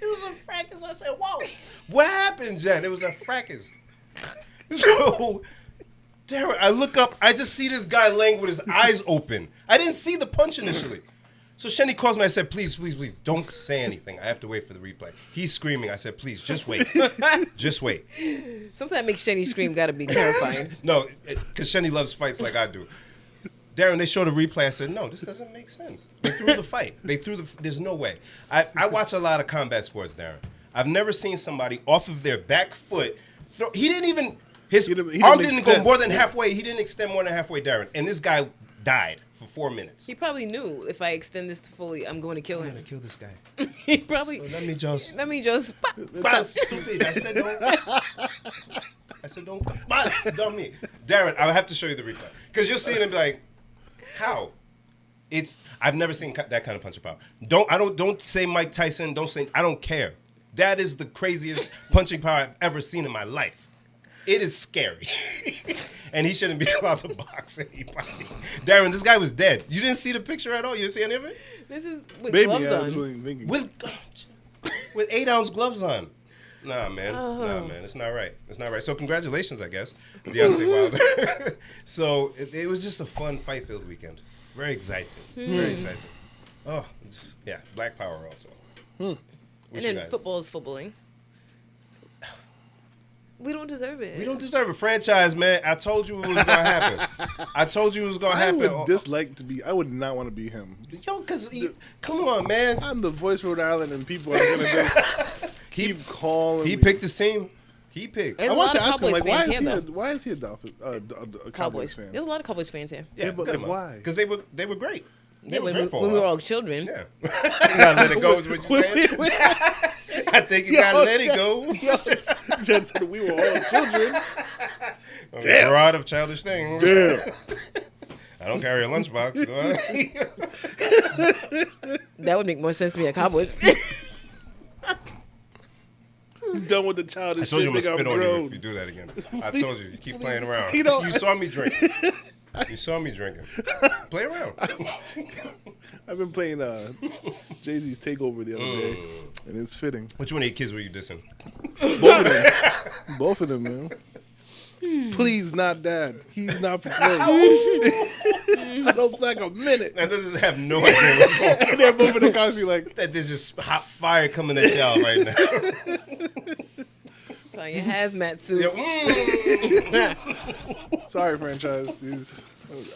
It was a fracas. I said, whoa. What happened, Jen? It was a fracas. So, Darren, I look up. I just see this guy laying with his eyes open. I didn't see the punch initially. So Shenny calls me. I said, please, don't say anything. I have to wait for the replay. He's screaming. I said, please, just wait. Just wait. Sometimes makes Shenny scream gotta be terrifying. No, because Shenny loves fights like I do. Darren, they showed a replay. I said, no, this doesn't make sense. They threw the fight. There's no way. I watch a lot of combat sports, Darren. I've never seen somebody off of their back foot throw. He didn't even, his arm didn't go more than halfway. He didn't extend more than halfway, Darren. And this guy died for 4 minutes. He probably knew if I extend this to fully, I'm going to kill I'm him. gonna kill this guy. He probably. So let me just. Bust. Stupid. I said don't. Bust, dummy. Darren, I have to show you the replay because you'll see it and be like, how? I've never seen that kind of punching power. Don't say Mike Tyson. I don't care. That is the craziest punching power I've ever seen in my life. It is scary. And he shouldn't be allowed to box anybody. Darren, this guy was dead. You didn't see the picture at all? You didn't see any of it? This is with Maybe gloves I was on. really thinking. With 8-ounce gloves on. Nah, man. It's not right. It's not right. So congratulations, I guess, Deontay Wilder. So it was just a fun fight-filled weekend. Very exciting. Very exciting. Oh, yeah. Black power also. And then football is footballing. We don't deserve it. We don't deserve a franchise, man. I told you it was gonna happen. I told you it was gonna happen. I would dislike to be. I would not want to be him. Yo, come on, man. I'm the voice of Rhode Island, and people are gonna just keep calling. He me. picked his team. He picked. There's I a want lot to of ask him, Cowboys like, fans here, why is he a Cowboys fan? There's a lot of Cowboys fans here. Yeah, but come on. why? Because they were great. They were when great for a we were while. all children. Yeah. You gotta let it go is what you're saying? I think you gotta let it go. Jen said we were all children. Damn. We're out of childish things. Damn. I don't carry a lunchbox, do I? That would make more sense to be a Cowboys fan. I'm done with the childish I told you I'm shit. gonna Nigga, spit I'm on you grown. if you do that again. I told you keep playing around. You know- You saw me drink. You saw me drinking. Play around. I've been playing Jay-Z's Takeover the other day, and it's fitting. Which one of your kids were you dissing? Both of them. Both of them, man. Please, not Dad. He's not for play. I don't like a minute. That doesn't have no idea what's going on. And they're moving the car seat like, That there's just hot fire coming at y'all right now. Put on your hazmat suit. Yeah, sorry, franchise.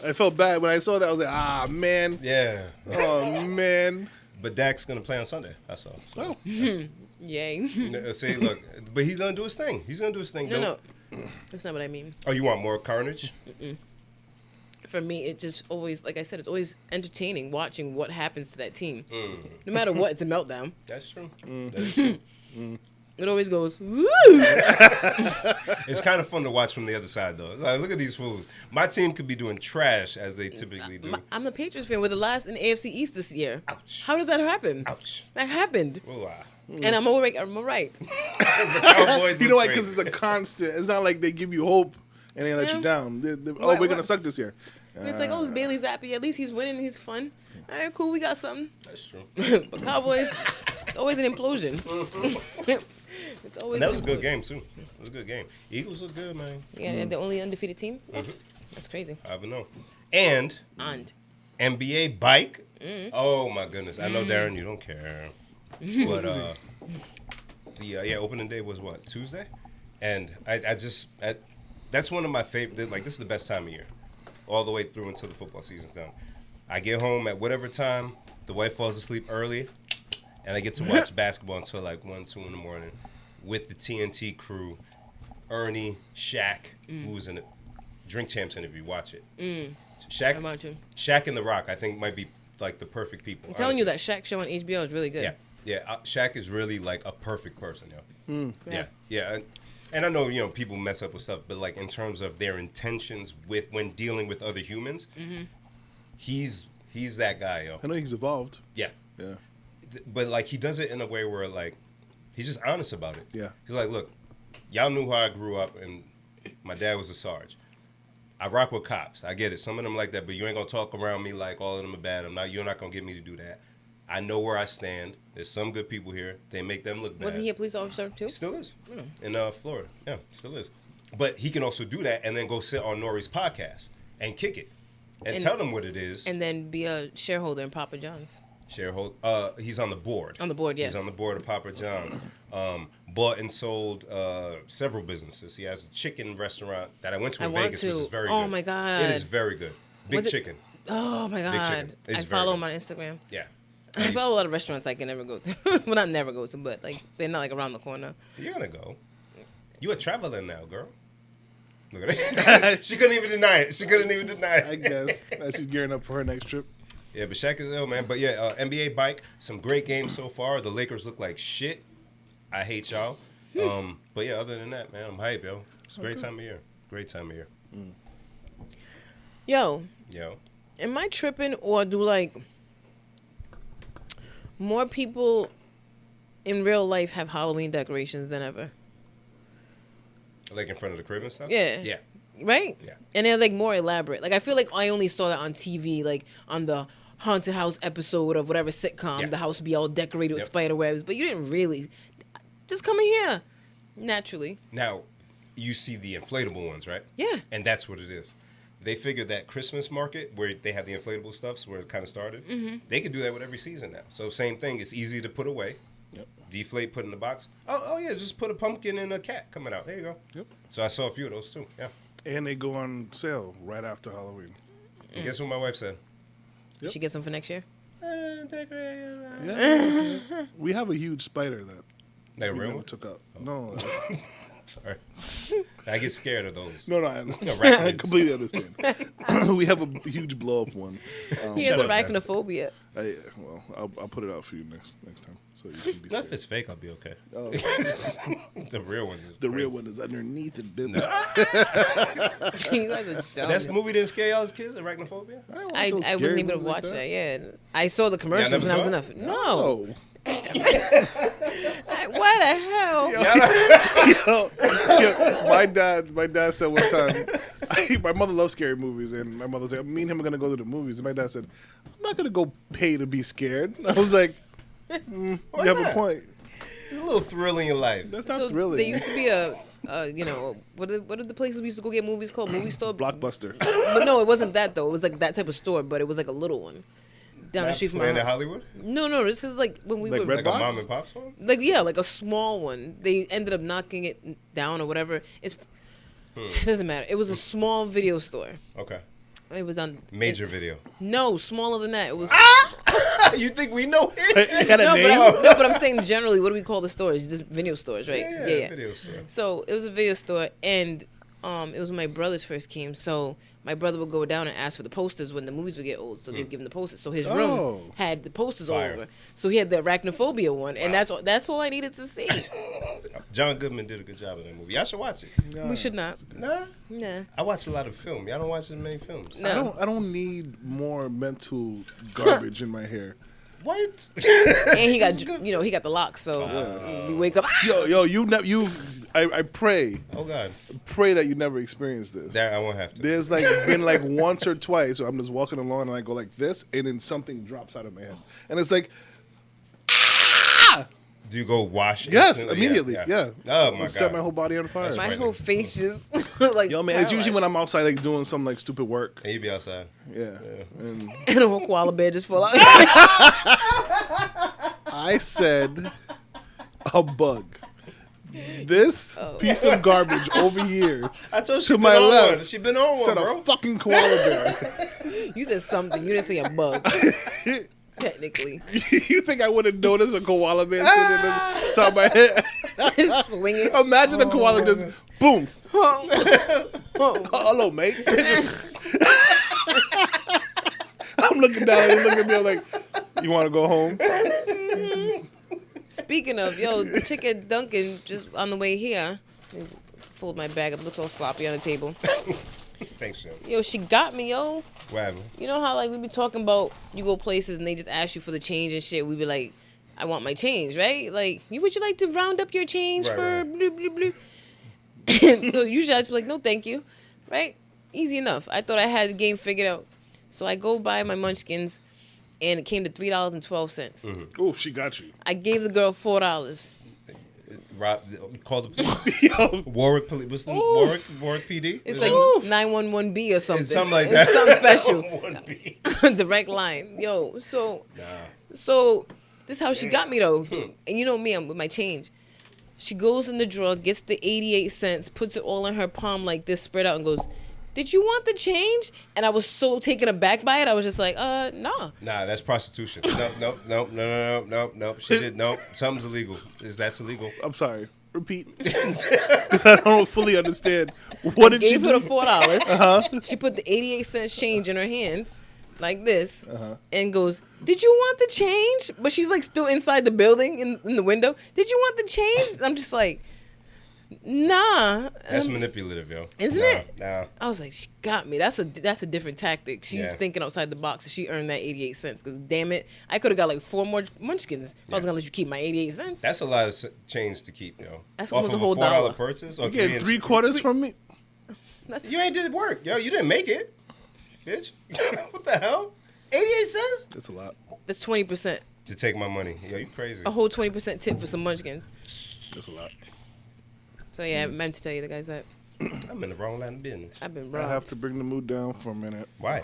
I felt bad when I saw that. I was like, ah, man. Yeah. Oh, man. But Dak's gonna play on Sunday. That's all. So, Yay. see, look, but he's gonna do his thing. He's gonna do his thing. No. That's not what I mean. Oh, you want more carnage? For me, it just always, like I said, it's always entertaining watching what happens to that team. No matter what, it's a meltdown. That's true. That is true. It always goes, woo! It's kind of fun to watch from the other side, though. Like, look at these fools. My team could be doing trash as they typically do. I'm the Patriots fan. We're the last in AFC East this year. Ouch. How does that happen? Ouch. That happened. Ooh, And I'm all right. I'm all right. The Cowboys You know look what? Because crazy. it's a constant. It's not like they give you hope and they let you down. We're going to suck this year. And it's like, oh, it's Bailey Zappi. At least he's winning. He's fun. All right, cool. We got something. That's true. But Cowboys, it's always an implosion. It's always. And that was an a good implosion. game, too. It was a good game. Eagles look good, man. Yeah, they're the only undefeated team. That's crazy. I don't know. And And NBA bike. Oh, my goodness. I know, Darren, you don't care. But the opening day was what, Tuesday? And that's one of my favorite. Like, this is the best time of year, all the way through until the football season's done. I get home at whatever time, the wife falls asleep early, and I get to watch basketball until like 1, 2 in the morning with the TNT crew, Ernie, Shaq, who was in the Drink Champs interview. Watch it. I want to. Shaq and The Rock, I think, might be like the perfect people. I'm telling you, that Shaq show on HBO is really good. Yeah. Shaq is really like a perfect person, yo. Yeah. And I know, people mess up with stuff, but like in terms of their intentions when dealing with other humans, he's that guy, yo. I know he's evolved. Yeah. Yeah. But like he does it in a way where like he's just honest about it. Yeah. He's like, look, y'all knew how I grew up, and my dad was a sarge. I rock with cops. I get it. Some of them like that, but you ain't gonna talk around me like all of them are bad. You're not gonna get me to do that. I know where I stand. There's some good people here. They make them look bad. Wasn't he a police officer too? He still is. In Florida. Yeah, still is. But he can also do that and then go sit on Nori's podcast and kick it and tell them what it is. And then be a shareholder in Papa John's. Shareholder. He's on the board. On the board, yes. He's on the board of Papa John's. Bought and sold several businesses. He has a chicken restaurant that I went to in Vegas, which is very good. Oh, my God. It is very good. Big chicken. Oh, my God. chicken. It's I very follow good. him on Instagram. Yeah. I follow a lot of restaurants I can never go to. Well, not never go to, but like they're not like around the corner. You're going to go. You a traveler now, girl. Look at it. She couldn't even deny it. She couldn't even deny it. I guess she's gearing up for her next trip. Yeah, but Shaq is ill, man. But yeah, NBA bike, some great games so far. The Lakers look like shit. I hate y'all. But yeah, other than that, man, I'm hype, yo. It's a great time of year. Great time of year. Yo, Yo. am I tripping or do like more people in real life have Halloween decorations than ever? Like in front of the crib and stuff? Yeah. Yeah. Right? Yeah. And they're like more elaborate. Like I feel like I only saw that on TV, like on the haunted house episode of whatever sitcom. Yeah. The house would be all decorated with Yep. spider webs, but you didn't really just come in here naturally. Now, you see the inflatable ones, right? Yeah. And that's what it is. They figured that Christmas market where they had the inflatable stuffs where it kind of started, they could do that with every season now. So same thing. It's easy to put away. Yep. Deflate, put in the box. Oh yeah, just put a pumpkin and a cat coming out. There you go. Yep. So I saw a few of those too. Yeah. And they go on sale right after Halloween. And guess what my wife said? Yep. Should get some for next year. Yeah. We have a huge spider that Like a we real never one? took out. No. Sorry. I get scared of those. No, I understand. I Arachnids. completely understand. We have a huge blow up one. He has Shut up, man. arachnophobia. I'll put it out for you next time, so you can be Not if scared. it's fake, I'll be okay. Oh, The real ones. Is the real crazy. one is underneath it, baby. You guys are dumb. That's the movie didn't scare y'all as kids, Arachnophobia? I wasn't able to watch that. Yeah, I saw the commercials never and I was saw enough. it? No, Oh. what the hell? Yo, my dad said one time, my mother loves scary movies, and my mother said, me and him are gonna go to the movies, and my dad said, I'm not gonna go pay to be scared. I was like, you have a not? point. A little thrill in your life. That's not So thrilling. there used to be what are the places we used to go get movies called? Movie store. Blockbuster. But no, it wasn't that though. It was like that type of store, but it was like a little one down the street from my Planet house. Hollywood? No, this is like when we Like were Red Like Box? a mom and pop's one? like a small one. They ended up knocking it down or whatever. It doesn't matter. It was a small video store. Okay. It was on Major video. No, smaller than that. It was You think we know It it? had a no, name? but I'm saying generally, what do we call the stores? Just video stores, right? Yeah, video store. So it was a video store, and it was when my brothers first came. So my brother would go down and ask for the posters when the movies would get old. So they'd give him the posters. So his Oh. room had the posters all Fire. over. So he had the arachnophobia one, and Wow. that's all I needed to see. John Goodman did a good job in that movie. Y'all should watch it. We should not. Nah. Nah. I watch a lot of film. Y'all don't watch as many films. No. I don't need more mental garbage in my hair. What? And he got he got the locks. So we wake up. Yo, I pray Oh God. that you never experience this. There, I won't have to. There's like been like once or twice, so I'm just walking along and I go like this, and then something drops out of my head, and it's like, Do you go wash? yes, instantly? immediately, yeah. Oh my God. Set my whole body on fire. That's My right. whole face just like Yo, man, it's usually paralyzed. when I'm outside like doing some like stupid work. And you be outside. Yeah. And and a whole koala bear just fall out. I said a bug. This Oh. piece of garbage over here I told To she my been on left. one. She been on one, said bro. a fucking koala bear. You said something. You didn't say a bug. Technically, You think I would have noticed a koala bear sitting in the top of my head? Just swinging. Imagine a koala just boom. Oh. Hello, mate. I'm looking down and you look at me I'm like, you want to go home? Speaking of, yo, the chick at Dunkin' just on the way here, fold my bag up, looks all sloppy on the table. Thanks, Jim. Yo, she got me, yo. What happened? You know how like we be talking about you go places and they just ask you for the change and shit. We be like, I want my change, right? Like, would you like to round up your change Right, for right. blue blue blue? And so usually I just be like, no, thank you, right? Easy enough. I thought I had the game figured out, so I go buy my munchkins, and it came to $3.12. Oh, she got you. I gave the girl $4. Rob, call the police. Yo, Warwick police. What's the Warwick PD? It's Is like it- 911B or something. It's something like It's that. something special. 911B. Direct line. Yo, so Nah. So this is how she got me though. And you know me, I'm with my change. She goes in the drawer, gets the 88 cents, puts it all in her palm like this, spread out, and goes, "Did you want the change?" And I was so taken aback by it. I was just like, nah. Nah, that's prostitution. Nope. She did. Nope. Something's illegal. That's illegal. I'm sorry. repeat. Because I don't fully understand. What did she Gave her do? the $4. She put the 88 cents change in her hand, like this, and goes, "Did you want the change?" But she's like still inside the building in the window. "Did you want the change?" And I'm just like, nah. That's manipulative, yo. Isn't it? Nah. I was like, she got me. That's a different tactic. She's Yeah. thinking outside the box, and she earned that 88 cents. Because damn it, I could have got like 4 more munchkins if I was gonna let you keep my 88 cents. That's a lot of change to keep, yo. That's Off almost of a whole $4 dollar. purchase. Or You get 3/4 from me? That's, You ain't did work, yo. You didn't make it, bitch. What the hell? 88 cents That's a lot. that's 20%. to take my money. Yo, you crazy. A whole 20% tip for some munchkins. That's a lot. So yeah, I meant to tell you the guys that I'm in the wrong line of business. I've been I robbed. have to bring the mood down for a minute. Why?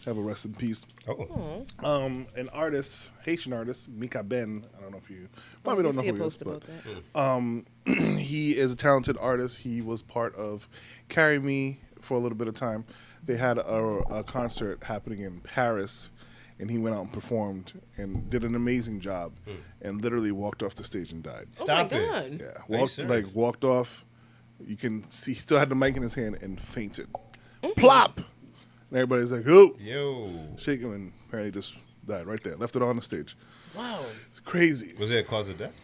Have a rest in peace. Oh. An artist, Haitian artist, Mika Ben. I don't know if you probably I don't know see a who he is, post but about that. he is a talented artist. He was part of Carry Me for a little bit of time. They had a concert happening in Paris, and he went out and performed and did an amazing job, and literally walked off the stage and died. Stop oh my it. God. Yeah, you serious? walked off. You can see he still had the mic in his hand and fainted. Plop, and everybody's like, "Oh!" Yo. Shake him, and apparently just died right there. Left it on the stage. Wow. It's crazy. Was it a cause of death?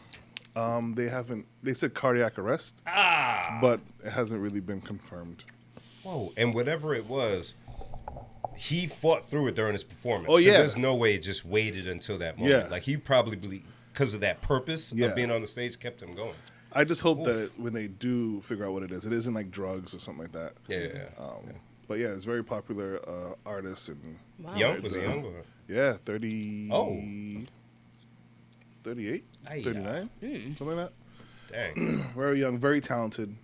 They haven't. They said cardiac arrest, but it hasn't really been confirmed. Whoa. And whatever it was, he fought through it during his performance. Oh, 'Cause yeah. There's no way it just waited until that moment. Yeah. Like, he probably, because of that purpose Yeah. of being on the stage, kept him going. I just hope that when they do figure out what it isn't like drugs or something like that. Yeah. But yeah, it's very popular artist and Wow. Young? Was he young? Or? yeah, 30. Oh. 38, Aye, 39, something like Dang. that. Very young, very talented.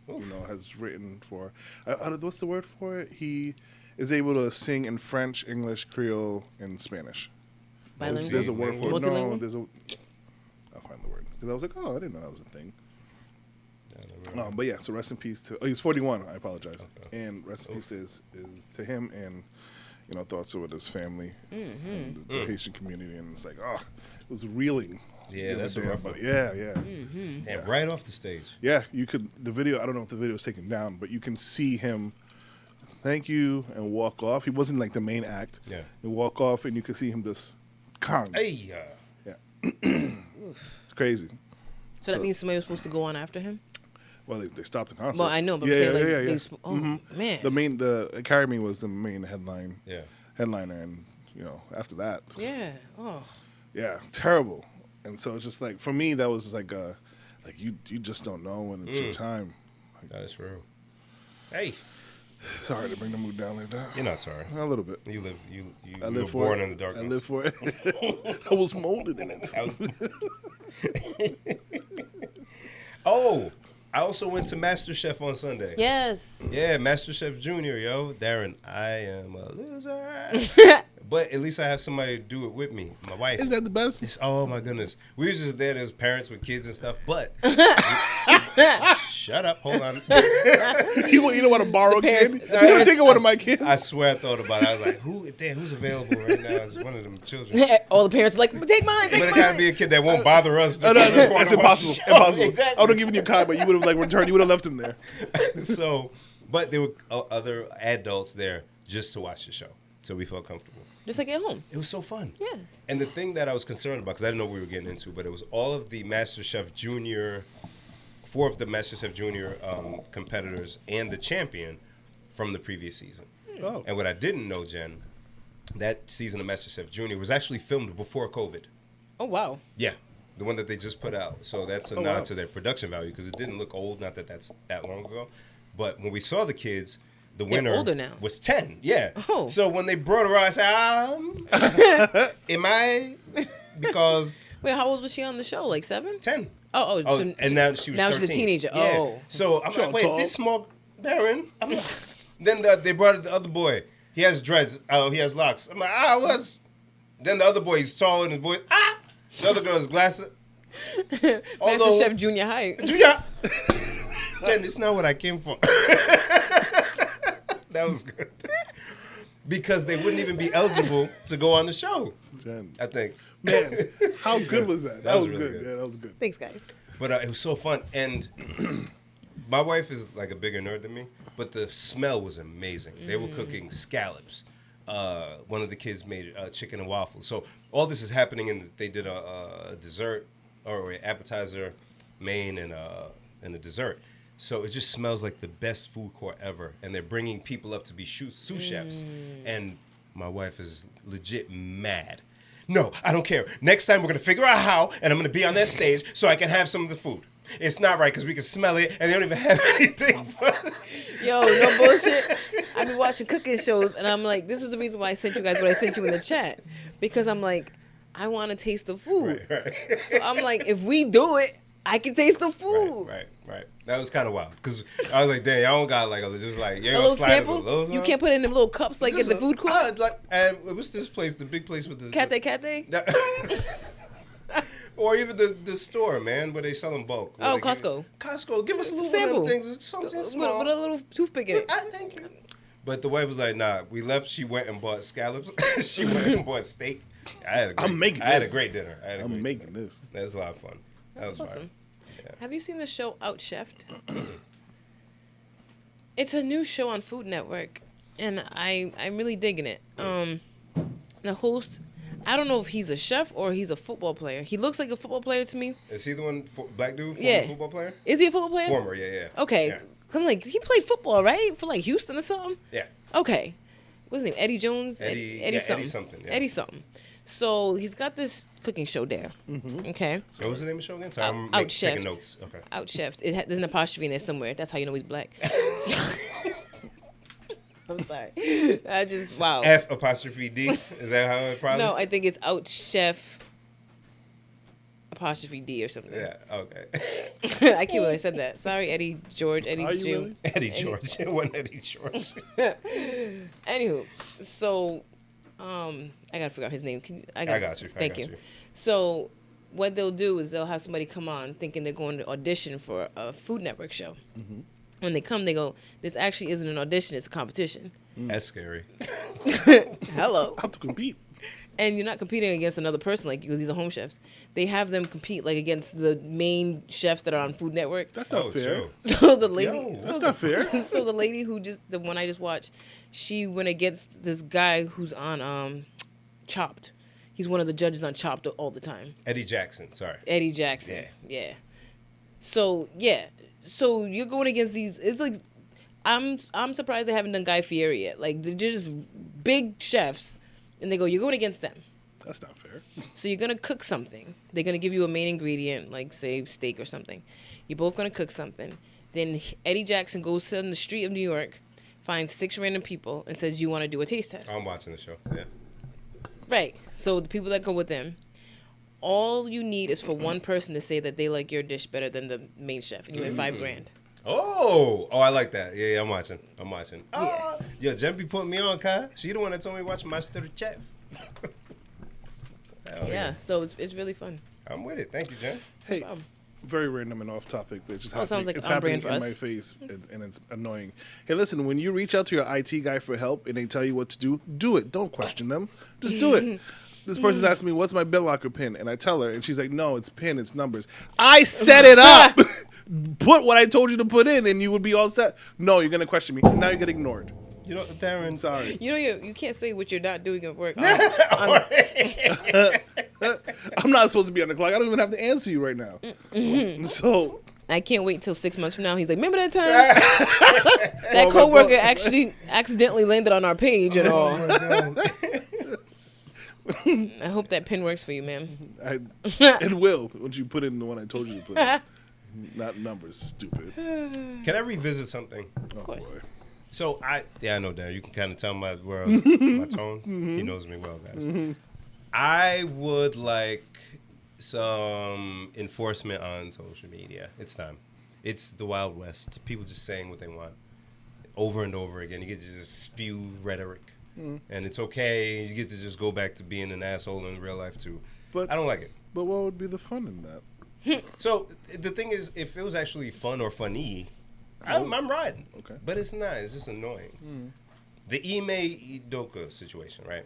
You know, has written for. What's the word for it? He is able to sing in French, English, Creole, and Spanish. Bilingual? There's a word for it. No, Multilingual? there's a. I'll find the word because I was like, oh, I didn't know that was a thing. But yeah, so rest in peace to. Oh, he's 41. I apologize. Okay. And rest in peace is to him, and you know, thoughts are with his family, and the Haitian community, and it's like, oh, it was reeling. Yeah, that's a rough one. Yeah, yeah. Damn, right off the stage. Yeah, you could. The video. I don't know if the video was taken down, but you can see him. Thank you, and walk off. He wasn't like the main act. Yeah. And walk off, and you can see him just calm. Hey. Yeah. It's crazy. So that means somebody was supposed to go on after him? Well, they stopped the concert. Well, I know, but yeah, I'm saying, like, yeah. they oh, man. The Carry Me was the main headliner, and you know, after that, Yeah. Oh. yeah, terrible. And so it's just like for me, that was like you just don't know when it's your time. That is true. Hey. Sorry to bring the mood down like that. You're not sorry. A little bit. You I were live for born it. in the darkness. I live for it. I was molded in it. Oh, I also went to MasterChef on Sunday. Yes. Yeah, MasterChef Junior, yo. Darren, I am a loser. But at least I have somebody to do it with me. My wife. Isn't that the best? Oh, my goodness. We was just there as parents with kids and stuff, but... Shut up. Hold on. You don't want to borrow a kid? parents- You want to take one of my kids? I swear I thought about it. I was like, who's available right now? It's one of them children. All the parents are like, take mine, But take it gotta mine. be a kid that won't bother us. No, that's impossible. Impossible. Exactly. I would have given you a card, but you would have returned. You would have left him there. So, but there were other adults there just to watch the show. So we felt comfortable. Just like at home. It was so fun. Yeah. And the thing that I was concerned about, because I didn't know what we were getting into, but it was all of the MasterChef Junior, 4 of the MasterChef Junior competitors and the champion from the previous season. Oh. And what I didn't know, Jen, that season of MasterChef Junior was actually filmed before COVID. Oh, wow. Yeah, the one that they just put out. So that's a Oh, nod wow. to their production value because it didn't look old. Not that that's that long ago, but when we saw the kids, the They're winner older now. was 10. Yeah. Oh. So when they brought her out, I said, am I? Because Wait, how old was she on the show? Like 7? 10. Oh, Oh, so- and now she was now 13. she's a teenager. Yeah. Oh. So I'm Sure, like, wait, tall. this small Darren. I'm like, then they brought the other boy. He has dreads. He has locks. I'm like, what's? Then the other boy, he's tall in his voice. The other girl has glasses. Master Chef Junior High. Junior. Jen, it's not what I came for. That was good. Because they wouldn't even be eligible to go on the show. Jen. I think. Man, how good was that? That was really good. good. Yeah, that was good. Thanks, guys. But it was so fun. And my wife is like a bigger nerd than me, but the smell was amazing. They were cooking scallops. One of the kids made chicken and waffles. So all this is happening, and they did a dessert or an appetizer, main, and a dessert. So it just smells like the best food court ever. And they're bringing people up to be sous chefs. And my wife is legit mad. No, I don't care. Next time we're going to figure out how, and I'm going to be on that stage so I can have some of the food. It's not right because we can smell it, and they don't even have anything. Yo, no bullshit. I be watching cooking shows, and I'm like, this is the reason why I sent you guys what I sent you in the chat. Because I'm like, I want to taste the food. Right. So I'm like, if we do it, I can taste the food. Right. That was kind of wild because I was like, "Dang, y'all don't got like just like A little sample. You can't put it in them little cups like in the food court. And what's this place? The big place with the Kate. Or even the store, man, where they sell in bulk. Oh, Costco. Costco, give us a little sample. One of them things, something small. With a little toothpick in it. Thank you. But the wife was like, "Nah." We left. She went and bought scallops. She went and bought steak. I had a great dinner. I'm making this. That was a lot of fun. That was awesome. fun. Yeah. Have you seen the show Outchefed? It's a new show on Food Network, and I'm really digging it. The host, I don't know if he's a chef or he's a football player. He looks like a football player to me. Is he the one, black dude, Yeah. football player? Is he a football player? Former, yeah. Okay. Yeah. I'm like, he played football, right? For like Houston or something? Yeah. Okay. What's his name? Eddie Jones? Eddie something. Yeah. Eddie something. So he's got this cooking show there. Okay. What was the name of the show again? Sorry, I'm taking notes. Okay. Outchefed. There's an apostrophe in there somewhere. That's how you know he's black. I'm sorry. Wow. F''D. Is that how it probably? No, I think it's Outchef ''D or something. Yeah, okay. I can't believe I said that. Sorry, Eddie George, Eddie Are you June. really? Eddie George. It wasn't Eddie George. Anywho, so I gotta figure out his name. I got you. Thank you. So what they'll do is they'll have somebody come on thinking they're going to audition for a Food Network show. When they come, they go, "This actually isn't an audition; it's a competition." That's scary. Hello. I have to compete. And you're not competing against another person like because these are home chefs. They have them compete like against the main chefs that are on Food Network. That's not fair. True. So the lady, Yo, That's not fair. so the lady who the one I just watched, she went against this guy who's on Chopped. He's one of the judges on Chopped all the time. Eddie Jackson. Sorry. Eddie Jackson. Yeah. So you're going against these. It's like I'm surprised they haven't done Guy Fieri yet. Like they're just big chefs, and they go, you're going against them. That's not fair. So you're gonna cook something. They're gonna give you a main ingredient, like say steak or something. You're both gonna cook something. Then Eddie Jackson goes on the street of New York, finds 6 random people, and says, "You want to do a taste test?" I'm watching the show. Yeah. Right. So the people that go with them, all you need is for one person to say that they like your dish better than the main chef, and you win $5,000. Oh, I like that. Yeah, I'm watching. Oh, yo, Jen be putting me on, Kai. She the one that told me to watch Master Chef. Yeah, so it's really fun. I'm with it. Thank you, Jen. Hey, very random and off topic, but it's just happening. Sounds like it's on happening brand for in us. my face, and it's annoying. Hey, listen, when you reach out to your IT guy for help and they tell you what to do it. Don't question them. Just do it. This person's asking me, what's my BitLocker pin? And I tell her, and she's like, no, it's pin, it's numbers. I set it up. Put what I told you to put in, and you would be all set. No, you're going to question me. Now you get ignored. You know, Darren. Sorry. You know, you can't say what you're not doing at work. I'm not supposed to be on the clock. I don't even have to answer you right now. So I can't wait till 6 months from now. He's like, remember that time that coworker actually accidentally landed on our page and all. I hope that pin works for you, ma'am. It will once you put in the one I told you to put in. Not numbers, stupid. Can I revisit something? Of course. Boy. So I know, Darren. You can kind of tell my tone. He knows me well, guys. I would like some enforcement on social media. It's time. It's the Wild West. People just saying what they want over and over again. You get to just spew rhetoric. And it's okay. You get to just go back to being an asshole in real life, too. But I don't like it. But what would be the fun in that? So the thing is, if it was actually fun or funny, I'm riding. Okay. But it's not. It's just annoying. The Ime Idoka situation, right?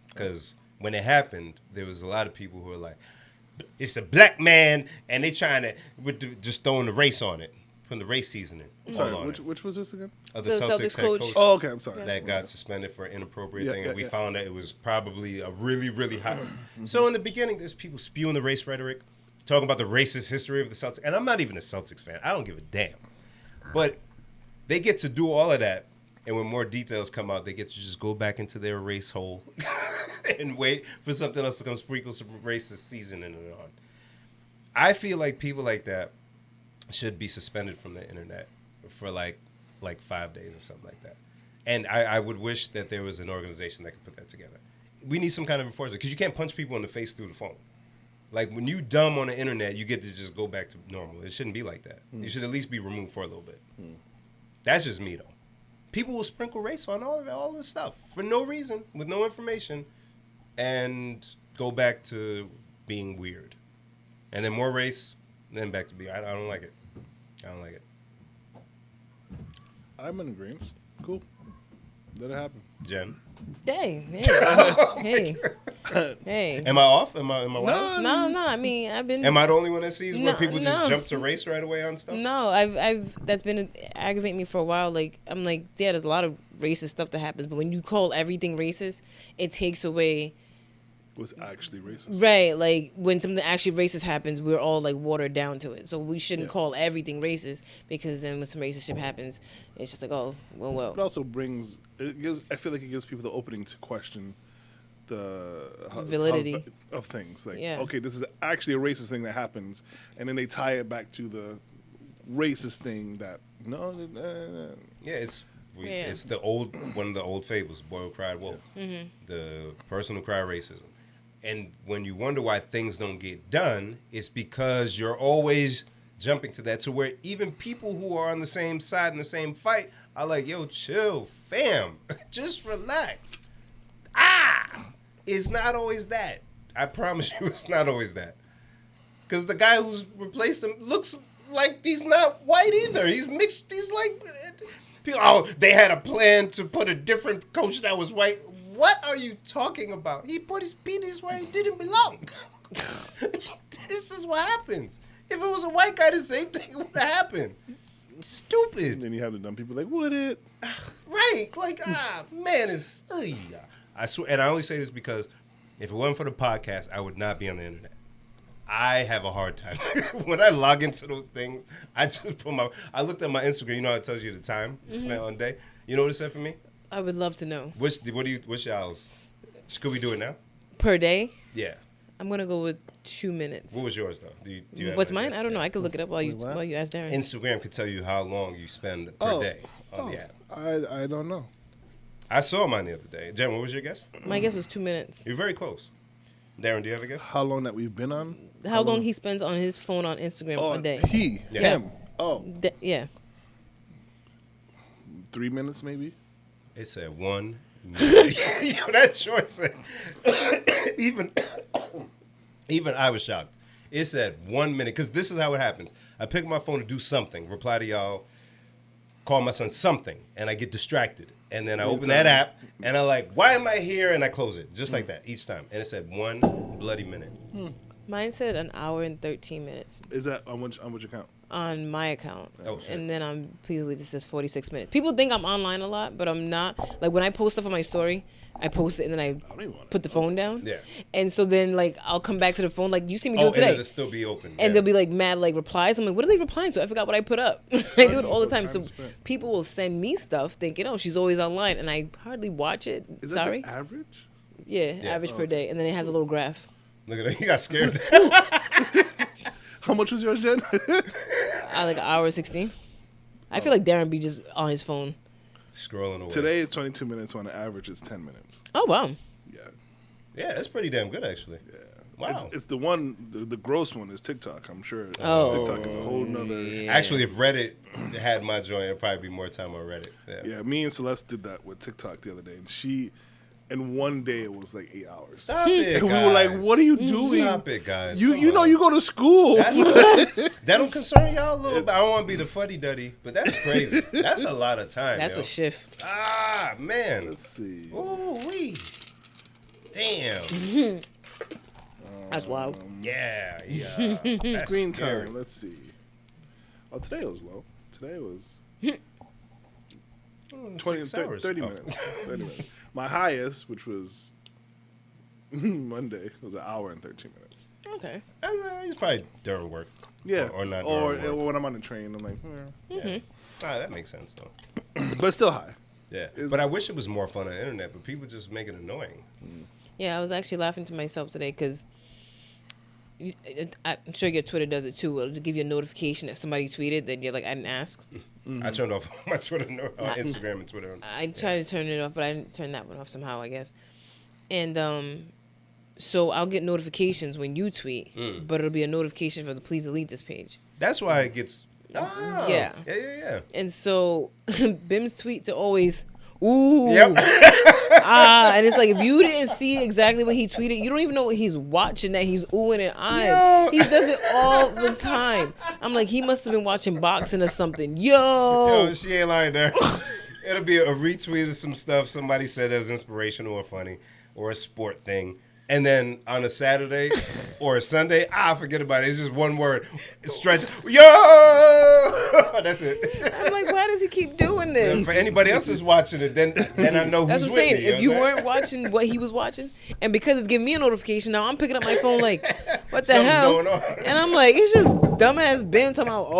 Because when it happened, there was a lot of people who were like, it's a black man, and they trying to just throwing the race on it, putting the race seasoning. Sorry, which was this again? The Celtics head coach. Oh, okay, I'm sorry. That got suspended for an inappropriate Yeah, thing, yeah, and we yeah. found that it was probably a really, really hot. So in the beginning, there's people spewing the race rhetoric, talking about the racist history of the Celtics, and I'm not even a Celtics fan. I don't give a damn. But they get to do all of that, and when more details come out, they get to just go back into their race hole and wait for something else to come sprinkle some racist seasoning on. I feel like people like that should be suspended from the internet for like 5 days or something like that. And I would wish that there was an organization that could put that together. We need some kind of enforcement, because you can't punch people in the face through the phone. Like, when you dumb on the internet, you get to just go back to normal. It shouldn't be like that. You should at least be removed for a little bit. That's just me, though. People will sprinkle race on all this stuff for no reason, with no information, and go back to being weird. And then more race, then back to being. I don't like it. I don't like it. I'm in agreement. Cool. Let it happen. Jen, Hey, hey. am I off? Am I wild? No. I mean, I've been. Am I the only one that sees where No, people just no. jump to race right away on stuff? No, I've that's been aggravating me for a while. Like, I'm like, yeah, there's a lot of racist stuff that happens, but when you call everything racist, it takes away. Was actually racist. Right, like when something actually racist happens, we're all like watered down to it. So we shouldn't call everything racist, because then when some racist shit happens, it's just like, oh, well. It also brings. I feel like it gives people the opening to question the Validity of things. Like, Yeah. okay, this is actually a racist thing that happens, and then they tie it back to the racist thing that Yeah, it's Yeah. it's one of the old fables, boy who cried wolf. Mm-hmm. The person who cried racism. And when you wonder why things don't get done, it's because you're always jumping to that, to where even people who are on the same side in the same fight are like, yo, chill, fam. Just relax. It's not always that. I promise you, it's not always that. Because the guy who's replaced him looks like he's not white either. He's mixed. He's like, people, they had a plan to put a different coach that was white. What are you talking about? He put his penis where he didn't belong. This is what happens. If it was a white guy, the same thing would happen. Stupid. And then you have the dumb people like, would it? Right. Like, man, it's... I swear, and I only say this because if it wasn't for the podcast, I would not be on the internet. I have a hard time. When I log into those things, I just I looked at my Instagram. You know how it tells you the time spent on day? You know what it said for me? I would love to know. What's y'all's? Could we do it now? Per day, Yeah. I'm gonna go with 2 minutes. What was yours, though? Do you have What's an mine? idea? I don't know. I could look it up while you what? ask Darren. Instagram could tell you how long you spend per day on the app. I don't know. I saw mine the other day. Jen, what was your guess? My guess was 2 minutes. You're very close. Darren, do you have a guess? How long that we've been on? How long he spends on his phone on Instagram a day? Him. Oh, Yeah. 3 minutes maybe. It said 1 minute. Yo, that short said. even I was shocked. It said 1 minute, because this is how it happens. I pick my phone to do something, reply to y'all, call my son something, and I get distracted. And then I open that app, and I'm like, why am I here? And I close it, just like that, each time. And it said 1 bloody minute. Mine said an hour and 13 minutes Is that on which account? on my account. Oh, shit. And then I'm pleased this says 46 minutes. People think I'm online a lot, but I'm not. Like when I post stuff on my story, I post it and then I don't even want put the phone down. Yeah. And so then like I'll come back to the phone like you see me do it And today. it'll still be open. And they'll be like mad like replies. I'm like, what are they replying to? I forgot what I put up. I do it all the time. So people will send me stuff thinking, oh, she's always online, and I hardly watch it. Is Sorry. that the average? Yeah, average per day, and then it has a little graph. Look at that. He got scared. How much was yours, Jen? I like an hour 16. I feel like Darren be just on his phone. Scrolling away. Today is 22 minutes. On average, it's 10 minutes. Oh wow. Yeah. Yeah, that's pretty damn good, actually. Yeah. Wow. It's the one, the gross one is TikTok, I'm sure. Oh. TikTok is a whole nother. Yeah. Actually, if Reddit had my joint, it'd probably be more time on Reddit. Yeah, me and Celeste did that with TikTok the other day, and in one day it was like 8 hours. Stop it, And guys. we were like, "What are you doing? Stop it, guys. You Come on. you go to school." That don't concern y'all a little bit. I don't want to be the fuddy-duddy, but that's crazy. That's a lot of time, That's yo. a shift. Ah, man. Let's see. Ooh-wee. Damn. That's wild. Yeah. That's Screen scary. time. Let's see. Oh, today was low. Today was 20, 6 hours. 30 minutes. 30 minutes. My highest, which was Monday, was an hour and 13 minutes. Okay. He's probably during work. Yeah. Or not Or during work. when I'm on the train, I'm like, Yeah. That makes sense, though. but it's still high. Yeah. Is- But I wish it was more fun on the internet, but people just make it annoying. Yeah, I was actually laughing to myself today because I'm sure your Twitter does it too. It'll give you a notification that somebody tweeted that you're like, I didn't ask. I turned off my Twitter, Instagram and Twitter. I tried to turn it off, but I didn't turn that one off somehow, I guess. And so I'll get notifications when you tweet, but it'll be a notification for the Please Delete This page. That's why it gets. Oh, Yeah. Yeah. And so BIM'S tweets are always, ooh. Yep. And it's like, if you didn't see exactly what he tweeted, you don't even know what he's watching that he's oohing and eyeing. He does it all the time. I'm like, he must have been watching boxing or something. Yo, she ain't lying there. It'll be a retweet of some stuff somebody said that was inspirational or funny or a sport thing. And then on a Saturday or a Sunday, forget about it. It's just one word. Stretch. Yo! That's it. I'm like, why does he keep doing this? And for anybody else that's watching it, then I know That's who's what I'm saying. with me. If you weren't watching what he was watching, and because it's giving me a notification, now I'm picking up my phone like, what the Something's hell? going on. And I'm like, it's just dumbass Ben talking about,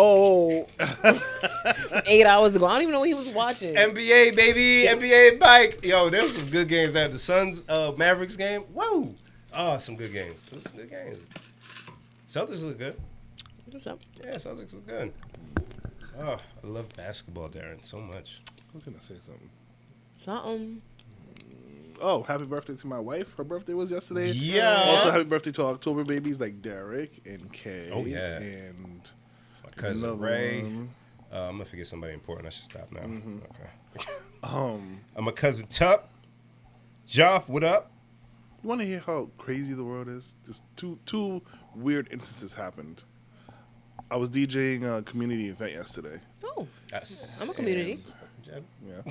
8 hours ago. I don't even know what he was watching. NBA, baby. NBA bike. Yo, there was some good games there. The Suns Mavericks game. Whoa. Oh, some good games. Those some good games. Celtics look good. What's up? Yeah, Celtics look good. Oh, I love basketball, Darren, so much. I was going to say something. Something. Oh, happy birthday to my wife. Her birthday was yesterday. Yeah. Also, happy birthday to October babies like Derek and Kay. Oh, yeah. And My cousin another Ray. one. I'm going to forget somebody important. I should stop now. Okay. You my cousin Tuck. Joff, what up? want to hear how crazy the world is? Just two weird instances happened. I was DJing a community event yesterday. Oh, Yes. I'm a community. Yeah.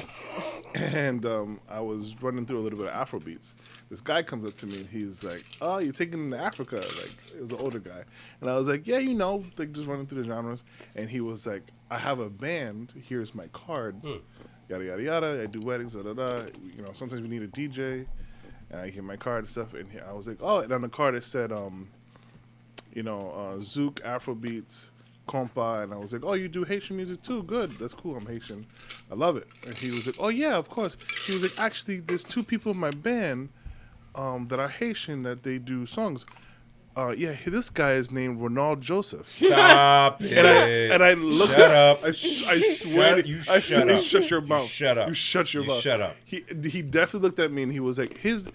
And I was running through a little bit of Afro beats. This guy comes up to me and he's like, "Oh, you're taking me to Africa?" Like, it was an older guy. And I was like, "Yeah, you know, like just running through the genres." And he was like, "I have a band. Here's my card. Yada yada yada. I do weddings. Da da da. You know, sometimes we need a DJ." And I get my card and stuff. And I was like, "Oh," and on the card it said, Zouk, Afro beats, compa, and I was like, "Oh, you do Haitian music too? Good, that's cool. I'm Haitian, I love it." And he was like, "Oh yeah, of course." He was like, "Actually, there's two people in my band that are Haitian that they do songs. Yeah, this guy is named Ronald Joseph." Stop it. And I looked Shut up. up. I swear to You I shut said, up. "Shut your You mouth. shut up. You shut your You mouth." shut up. He definitely looked at me and he was like, his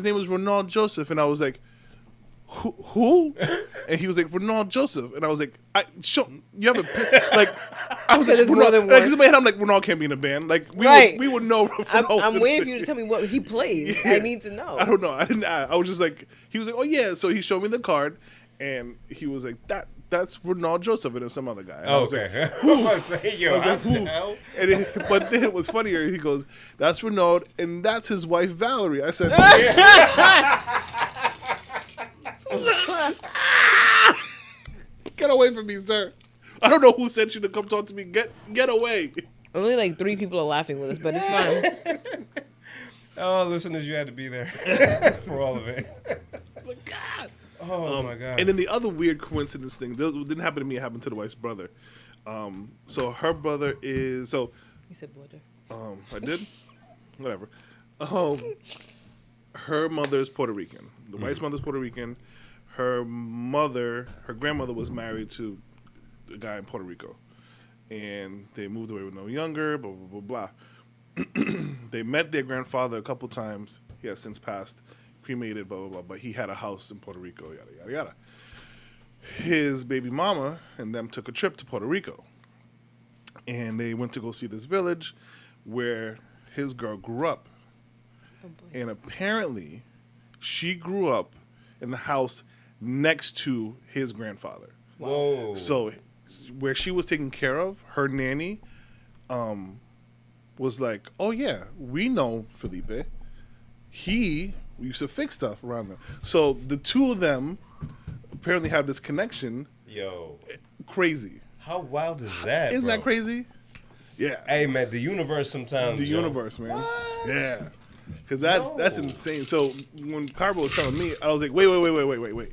name was Ronald Joseph, and I was like, Who? And he was like, Ronald Joseph. And I was like, you have a, like, I was like, there's more Ronald, than like, one. in my head, I'm like, Ronald can't be in a band. Like, we would know. I'm waiting for you to tell me what he plays. Yeah. I need to know. I don't know. I was just like, he was like, "Oh yeah." So he showed me the card, and he was like, that's Ronald Joseph, and there's some other guy. And I was like, Okay. I was say, yo, I was like, what the who? hell? But then it was funnier. He goes, "That's Renaud, and that's his wife Valerie." I said, "Get away from me, sir! I don't know who sent you to come talk to me. Get away!" Only like 3 people are laughing with us, but it's fine. Oh, listeners, you had to be there for all of it. But God. Oh my God. And then the other weird coincidence thing didn't happen to me. It happened to the wife's brother. So her brother is He said brother. I did? Whatever. Her mother is Puerto Rican. The wife's mother's Puerto Rican. Her grandmother was married to a guy in Puerto Rico. And they moved away when they were younger, blah, blah, blah, blah. They met their grandfather a couple times. He has since passed, cremated, blah, blah, blah. But he had a house in Puerto Rico, yada, yada, yada. His baby mama and them took a trip to Puerto Rico. And they went to go see this village where his girl grew up. Oh boy. And apparently, she grew up in the house next to his grandfather. Whoa. So, where she was taken care of, her nanny was like, "Oh yeah, we know Felipe. He We used to fix stuff around them. So the two of them apparently have this connection. Yo. Crazy. How wild is that, Isn't bro? that crazy? Yeah. Hey, man, the universe sometimes. The yo. universe, man. What? Yeah. Because that's insane. So when Carbo was telling me, I was like, wait.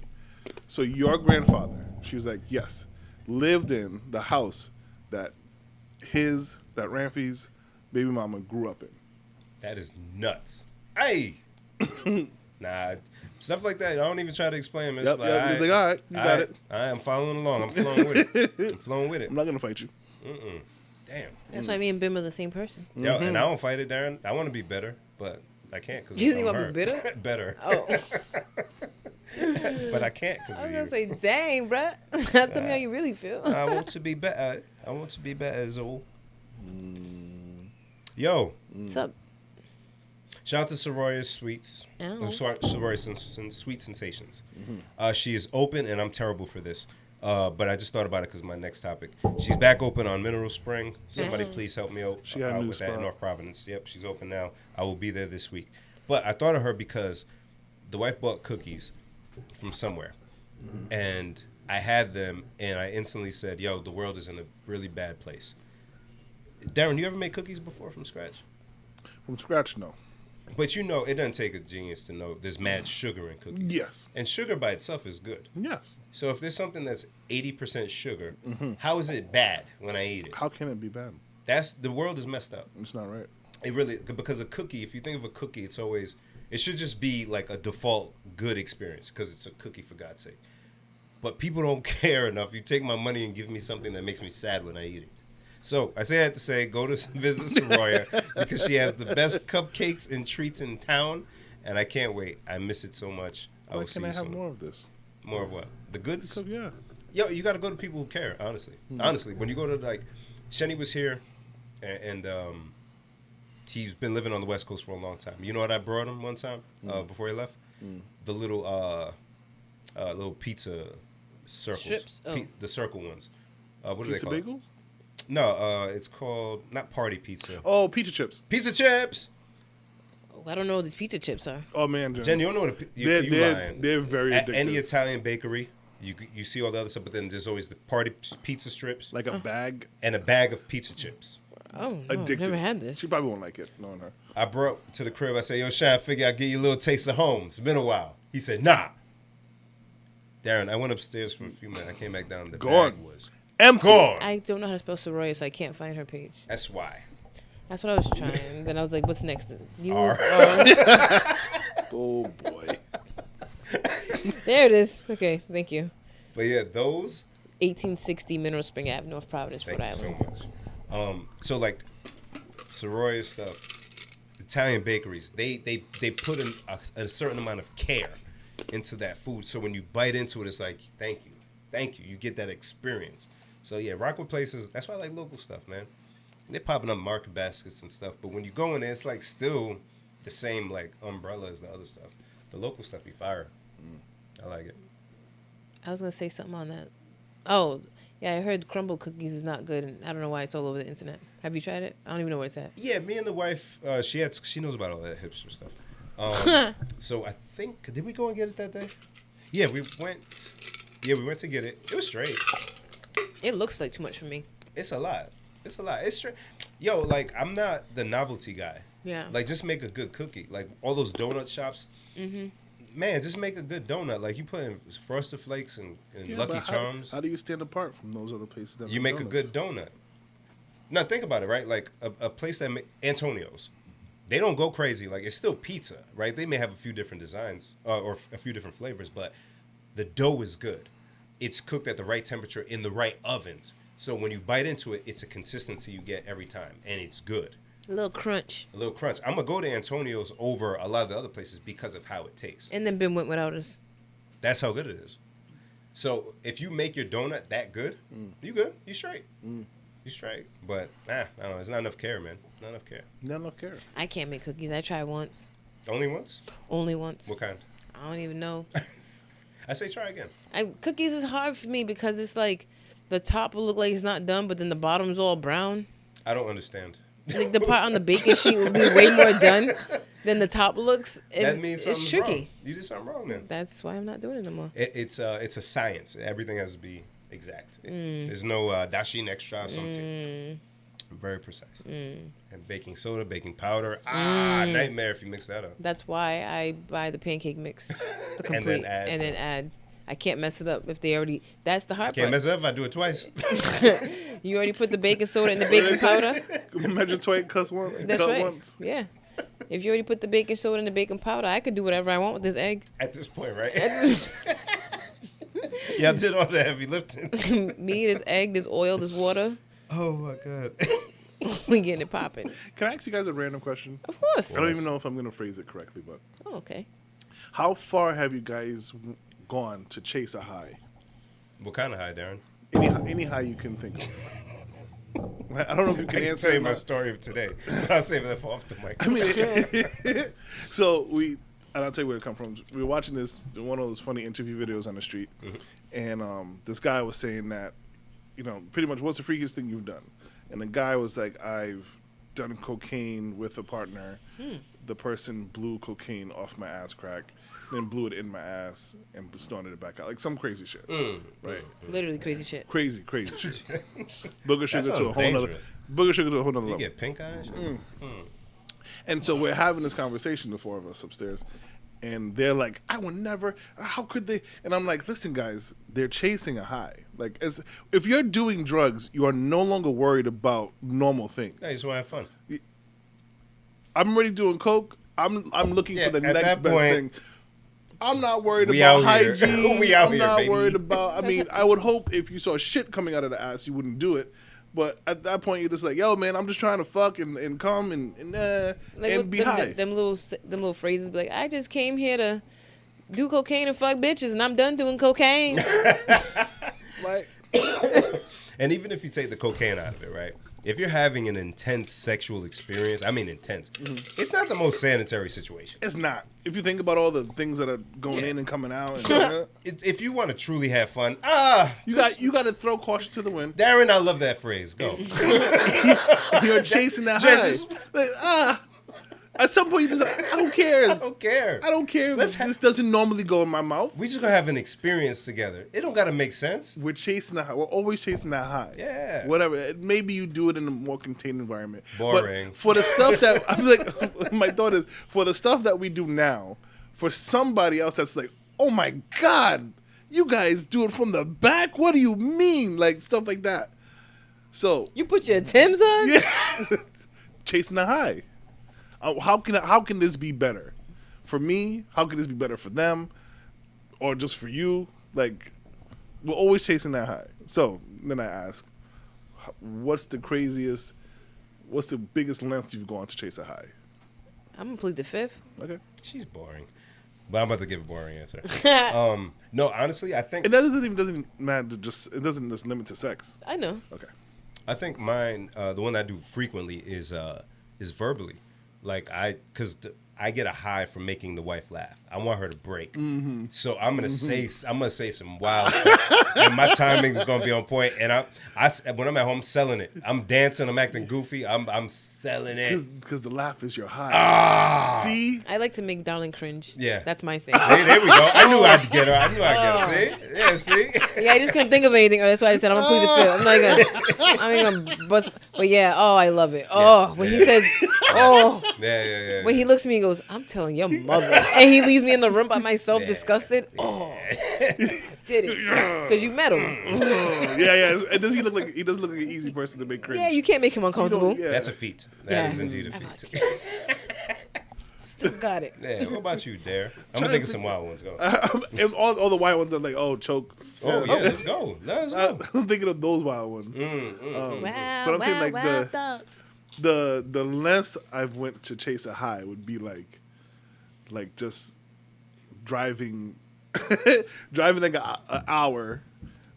So your grandfather, she was like, yes, lived in the house that Ramfy's baby mama grew up in. That is nuts. Hey. Nah, stuff like that, I don't even try to explain. It's Yep. He's like, all right, you got it. I'm following along. I'm flowing with it. I'm not going to fight you. Damn. That's why me and Bim are the same person. Yo, and I don't fight it, Darren. I want to be better, but I can't because You think you want to be bitter? Better. Oh. But I can't because I of was you. going to say, dang, bruh. Tell me how you really feel. I want to be better. I want to be better, Zoe. Yo. What's up? Shout out to Soraya Sweets. Oh. Soraya Sweet Sensations. She is open, and I'm terrible for this. But I just thought about it because my next topic. She's back open on Mineral Spring. Somebody please help me out, She got a new with that spot. in North Providence. Yep, she's open now. I will be there this week. But I thought of her because the wife bought cookies from somewhere. And I had them, and I instantly said, yo, the world is in a really bad place. Darren, you ever made cookies before from scratch? From scratch, no. But you know, it doesn't take a genius to know there's mad sugar in cookies. Yes. And sugar by itself is good. Yes. So if there's something that's 80% sugar, how is it bad when I eat it? How can it be bad? The world is messed up. It's not right. It really, because a cookie, if you think of a cookie, it should just be like a default good experience because it's a cookie, for God's sake. But people don't care enough. You take my money and give me something that makes me sad when I eat it. So I say that to say, go to visit Soraya because she has the best cupcakes and treats in town, and I can't wait. I miss it so much. Why can I have more of this? More of what? The goods? Because, yeah. Yo, you got to go to people who care, honestly. Honestly, when you go to, like, Shenny was here, and he's been living on the West Coast for a long time. You know what I brought him one time before he left? The little pizza circles. Strips? Oh. The circle ones. What are they Pizza called? bagel? No, it's called, not party pizza. Oh, pizza chips. Pizza chips! Oh, I don't know what these pizza chips are. Oh, man, Jen. Jen, you don't know what lying. They're very At addictive. any Italian bakery, you see all the other stuff, but then there's always the party pizza strips Like a bag. and a bag of pizza chips. Oh, no, I've Addictive. never had this. She probably won't like it, knowing her. I brought to the crib, I said, yo, Shine, figure I'll give you a little taste of home. It's been a while. He said, nah. Darren, I went upstairs for a few minutes. I came back down. The Gone. bag was Empty. gone. I don't know how to spell Soraya, so I can't find her page. That's why. That's what I was trying. Then I was like, what's next? You R. Oh, boy. There it is. Okay, thank you. But yeah, those, 1860 Mineral Spring Ave, North Providence, Rhode thank you Island. so much. So like, Soraya stuff, Italian bakeries, they put in a certain amount of care into that food. So when you bite into it, it's like, thank you. You get that experience. So yeah, Rockwood places, that's why I like local stuff, man. They're popping up market baskets and stuff, but when you go in there, it's like still the same like umbrella as the other stuff. The local stuff be fire. I like it. I was going to say something on that. Oh, yeah, I heard crumble cookies is not good, and I don't know why it's all over the internet. Have you tried it? I don't even know where it's at. Yeah, me and the wife, she knows about all that hipster stuff. So I think, did we go and get it that day? Yeah, we went to get it. It was straight. It looks like too much for me. It's a lot. It's straight. Yo, like, I'm not the novelty guy. Yeah. Like, just make a good cookie. Like, all those donut shops. Man, just make a good donut. Like, you put in Frosted Flakes and Yeah, Lucky but Charms. How do you stand apart from those other places? That You make a good donut. Now, think about it, right? Like, a place that Antonio's. They don't go crazy. Like, it's still pizza, right? They may have a few different designs or a few different flavors, but the dough is good. It's cooked at the right temperature in the right ovens. So when you bite into it, it's a consistency you get every time, and it's good. A little crunch. A little crunch. I'm going to go to Antonio's over a lot of the other places because of how it tastes. And then Ben went without us. That's how good it is. So if you make your donut that good, you good. You straight. You straight. But, I don't know. There's not enough care, man. Not enough care. Not enough care. I can't make cookies. I tried once. Only once? Only once. What kind? I don't even know. I say try again. Cookies is hard for me because it's like the top will look like it's not done, but then the bottom's all brown. I don't understand. Like the part on the baking sheet will be way more done. then the top looks That means it's something's tricky. wrong. You did something wrong, man. That's why I'm not doing it no more. It's a science. Everything has to be exact. There's no dashin extra or something. Very precise. And baking soda, baking powder. Nightmare if you mix that up. That's why I buy the pancake mix, the And complete, then add. I can't mess it up if they already. That's the hard Can't part. mess it up if I do it twice. You already put the baking soda in the baking powder. Measure twice, cuss once. That's cut right. Once. Yeah. If you already put the baking soda in the baking powder, I could do whatever I want with this egg. At this point, right? Y'all did all the heavy lifting. Me, this egg, this oil, this water. Oh my god. We getting it popping. Can I ask you guys a random question? Of course. I don't even know if I'm going to phrase it correctly, but Oh, okay. how far have you guys gone to chase a high? What kind of high, Darren? Any high you can think of. I don't know if you I can can answer tell you or my not. story of today. I'll save that for off the mic. I mean, so and I'll tell you where it come from. We were watching one of those funny interview videos on the street, and this guy was saying that, pretty much what's the freakiest thing you've done? And the guy was like, I've done cocaine with a partner. The person blew cocaine off my ass crack, then blew it in my ass and snorted it back out. Like some crazy shit. Right? Literally crazy shit. Crazy shit. Booger sugar to sounds a whole nother. dangerous. Booger sugar to a whole nother You level. get pink eye and shit? And so we're having this conversation, the four of us upstairs, and they're like, I would never, how could they? And I'm like, listen, guys, they're chasing a high. Like, if you're doing drugs, you are no longer worried about normal things. Yeah, you just want to have fun. I'm already doing coke. I'm looking Yeah, for the at next that best point, thing. I'm not worried we about out here. hygiene. We out I'm here, not baby. worried about. I mean, I would hope if you saw shit coming out of the ass, you wouldn't do it. But at that point, you're just like, yo, man, I'm just trying to fuck and come and Like be them, high. them little phrases be like, I just came here to do cocaine and fuck bitches, and I'm done doing cocaine. Like, And even if you take the cocaine out of it, right? If you're having an intense sexual experience, I mean intense, it's not the most sanitary situation. it's not. If you think about all the things that are going in and coming out, and If you want to truly have fun, you got to throw caution to the wind. Darren, I love that phrase. Go. You're chasing that Jen, high. just- Like, at some point, you just like, I don't care. I don't care. I don't care. Let's This doesn't normally go in my mouth. We just gonna have an experience together. It don't gotta make sense. We're chasing that high. We're always chasing that high. Yeah. Whatever. Maybe you do it in a more contained environment. Boring. But for the stuff that I'm like, my thought is for the stuff that we do now, for somebody else that's like, oh my God, you guys do it from the back? What do you mean? Like stuff like that. So You put your Timbs on? yeah, chasing the high. How can this be better for me? How can this be better for them, or just for you? Like, we're always chasing that high. So then I ask, what's the biggest length you've gone to chase a high? I'm gonna plead the fifth. Okay. She's boring. But I'm about to give a boring answer. No, honestly, I think And that doesn't matter. It doesn't just limit to sex. I know. Okay. I think mine, the one I do frequently is verbally. Like because I get a high from making the wife laugh. I want her to break. So I'm gonna say some wild stuff, and my timing is gonna be on point. And I when I'm at home, I'm selling it. I'm dancing. I'm acting goofy. I'm selling it. Because the laugh is your high. See? I like to make darling cringe. Yeah. That's my thing. There we go. I knew I'd get her. I knew I'd get her. See? Yeah, see? Yeah, I just couldn't think of anything. That's why I said I'm gonna plead the fifth. I'm not gonna bust. But yeah, I love it. When he says, Yeah. when he looks at me and goes, I'm telling your mother, and he leaves me in the room by myself, Yeah. disgusted. I did it because you met him. Yeah. And does he look like an easy person to make cringe? Yeah, you can't make him uncomfortable. Yeah. That's a feat. That is Yeah. indeed a I'm feat. like, still got it. Yeah. What about you, Dare? I'm gonna think of some wild ones. Go. And all the wild ones are like, choke. Oh yeah, let's go. Let's go. I'm thinking of those wild ones. Wow, But I'm saying like wild thoughts. the length I've went to chase a high would be like just driving like an hour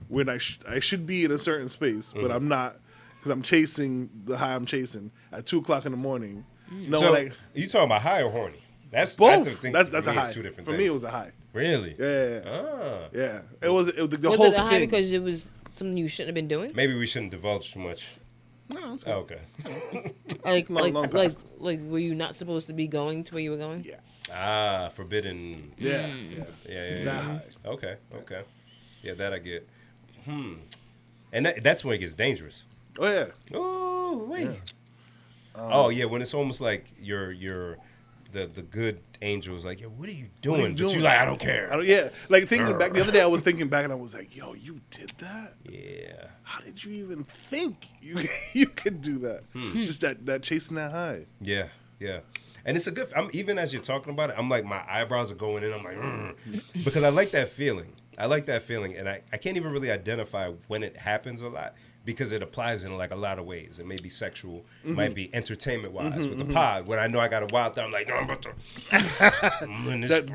when I should be in a certain space, but I'm not because I'm chasing the high I'm chasing at 2:00 in the morning. No, So like you talking about high or horny? That's both. I think That's for a me high. it's two different For things. me, it was a high. Really? Yeah. Ah. Yeah. It was the Was whole it a high thing. because it was something you shouldn't have been doing? Maybe we shouldn't divulge too much. No, it's Oh, good. okay. Long past. Like, were you not supposed to be going to where you were going? Yeah. Ah, forbidden. Yeah. Yeah. That high. Okay. Yeah, that I get. And that's when it gets dangerous. Oh yeah. Oh wait. Yeah. When it's almost like you're the good angel is like, yo, what are you doing? But doing? you like, I don't care. Yeah. Like thinking back the other day, I was thinking back and I was like, yo, you did that? Yeah. How did you even think you could do that? Just that chasing that high. Yeah. And it's a good. Even as you're talking about it, I'm like, my eyebrows are going in. I'm like, because I like that feeling. And I can't even really identify when it happens a lot because it applies in like a lot of ways. It may be sexual, it might be entertainment wise. With the pod, when I know I got a wild thing, I'm like, no, I'm about to.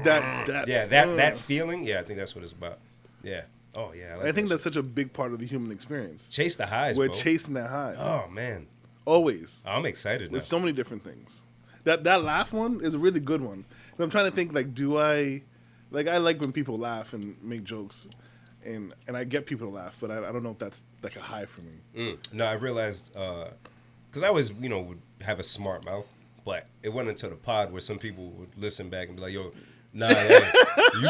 That feeling. Yeah, I think that's what it's about. Yeah. Oh yeah. I think that's such a big part of the human experience. Chase the highs. We're bro. chasing that high. Oh man. Always. I'm excited now. With so many different things. That laugh one is a really good one. And I'm trying to think, like, I like when people laugh and make jokes, and I get people to laugh, but I don't know if that's like a high for me. No, I realized because I always would have a smart mouth, but it went into the pod where some people would listen back and be like, yo, nah, hey, you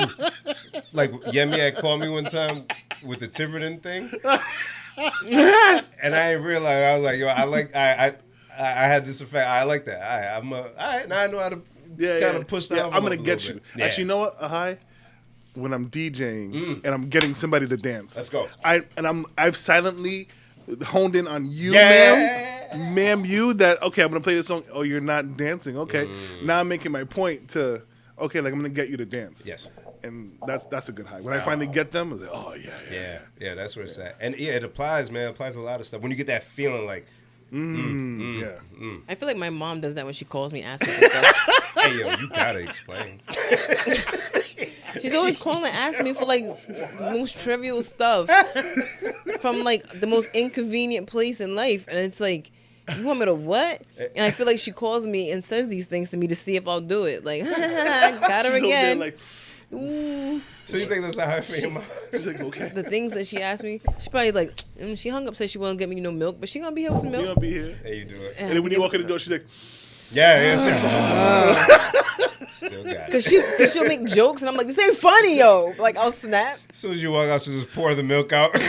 like Yemi had called me one time with the Tiverton thing, and I didn't realize. I was like, yo, I had this effect. I like that. Now I know how to kind of push that. Yeah, I'm gonna get you. Yeah. Actually, you know what? A high when I'm DJing and I'm getting somebody to dance. Let's go. I've silently honed in on you, Yeah. ma'am, you that okay. I'm gonna play this song. Oh, you're not dancing. Okay, now I'm making my point to okay, like I'm gonna get you to dance. Yes. And that's a good high. When I finally get them, I was like, oh Yeah, that's where it's at. And yeah, it applies, man. It applies to a lot of stuff. When you get that feeling like, I feel like my mom does that when she calls me asking for stuff. hey, yo, you gotta explain. She's always calling asking me for like the most trivial stuff from like the most inconvenient place in life, and it's like, you want me to what? And I feel like she calls me and says these things to me to see if I'll do it. Like, got her She's over there again. like, So you think that's how I feel? she's like, okay, The things that she asked me, she probably like, she hung up, said she won't get me no milk, but she gonna be here with some you're milk. gonna be here. Hey, you do it. And then when you walk in the door, she's like, Still got it. Cause she'll make jokes and I'm like, this ain't funny, yo. Like I'll snap. As soon as you walk out, she just pour the milk out. Got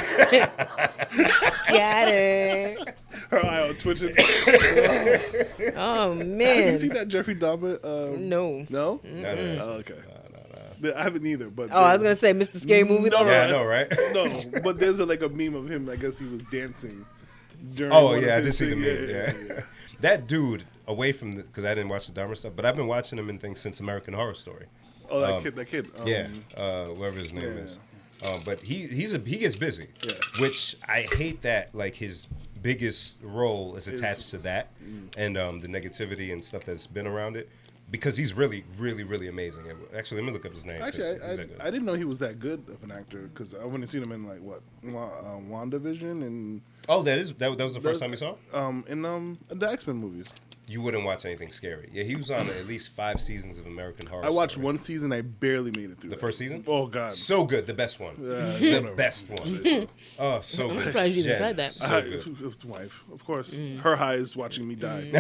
it. her eye on twitching. Oh Have you man. seen that Jeffrey Dahmer? No. No? No. Oh, okay. I haven't either. But Oh, I was gonna say Mr. Scary Movie. No, though. Yeah, I know, right? No, but there's a meme of him. I guess he was dancing during. Oh, one of yeah, I his did see the things. meme. Yeah. That dude, away from because I didn't watch the Dahmer stuff, but I've been watching him in things since American Horror Story. Oh, that kid. Whatever his name yeah. is. But he gets busy, Yeah. which I hate that. Like his biggest role is attached to that, and the negativity and stuff that's been around it, because he's really, really, really amazing. Actually, let me look up his name. 'cause Actually, he's that good. I didn't know he was that good of an actor because I've only seen him in WandaVision and Oh, that was the first time you saw him? in the X-Men movies. You wouldn't watch anything scary. Yeah, he was on at least 5 seasons of American Horror I watched Story. one season. I barely made it through The that. first season? Oh God. So good, the best one. The best one. Oh, so good. surprised you even Jen, tried that. So good. Wife, of course. Her high is watching me die.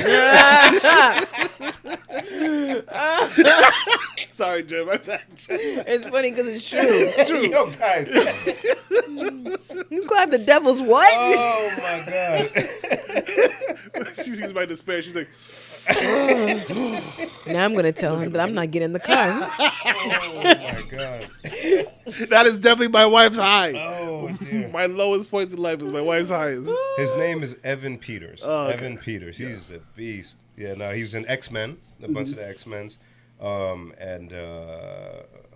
Sorry, Jim. My bad. It's funny because it's true. Yo, guys. You clap the devil's what? Oh my God. She sees my despair. She's like, Now I'm gonna tell him that I'm not getting in the car. Oh my God. that is definitely my wife's high. Oh dear. My lowest points in life is my wife's highs. His name is Evan Peters. Oh, okay. Evan Peters. He's a beast. Yeah, no, he was in X-Men, a bunch of the X-Men's, and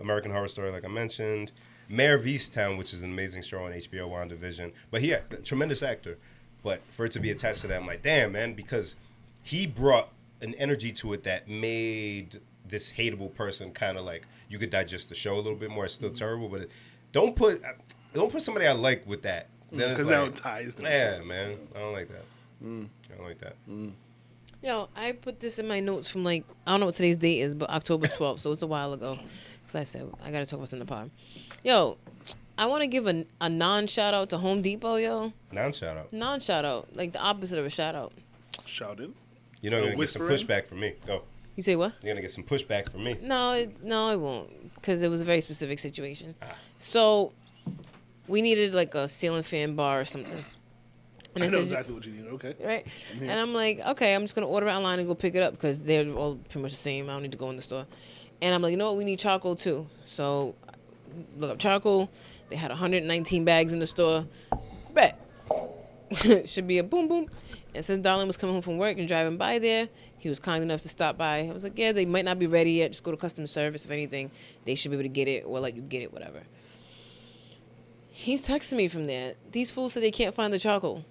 American Horror Story, like I mentioned. Mayor of Easttown, which is an amazing show on HBO, WandaVision. But he, tremendous actor. But for it to be attached to that, I'm like, damn, man, because he brought an energy to it that made this hateable person kind of like, you could digest the show a little bit more. It's still terrible, but don't put somebody I like with that. Then it's Because like, now it ties them. yeah, man, I don't like that. I don't like that. Yo, I put this in my notes from like, I don't know what today's date is, but October 12th, so it's a while ago. Because I said, I got to talk about this in the pod. Yo, I want to give a non-shout out to Home Depot, yo. Non-shout out. Non-shout out. Like the opposite of a shout out. Shouting. You're not going to get some whispering? pushback from me. Go. You say what? You're going to get some pushback from me. No, it won't. Because it was a very specific situation. Ah. So, we needed like a ceiling fan bar or something. And I know said, exactly what you need. Okay. right? I'm here. And I'm like, okay, I'm just going to order it online and go pick it up because they're all pretty much the same. I don't need to go in the store. And I'm like, you know what? We need charcoal too. So, look up charcoal. They had 119 bags in the store. Bet. Should be a boom boom. And since Darlene was coming home from work and driving by there, he was kind enough to stop by. I was like, yeah, they might not be ready yet. Just go to customer service. If anything, they should be able to get it or let you get it, whatever. He's texting me from there. These fools said they can't find the charcoal.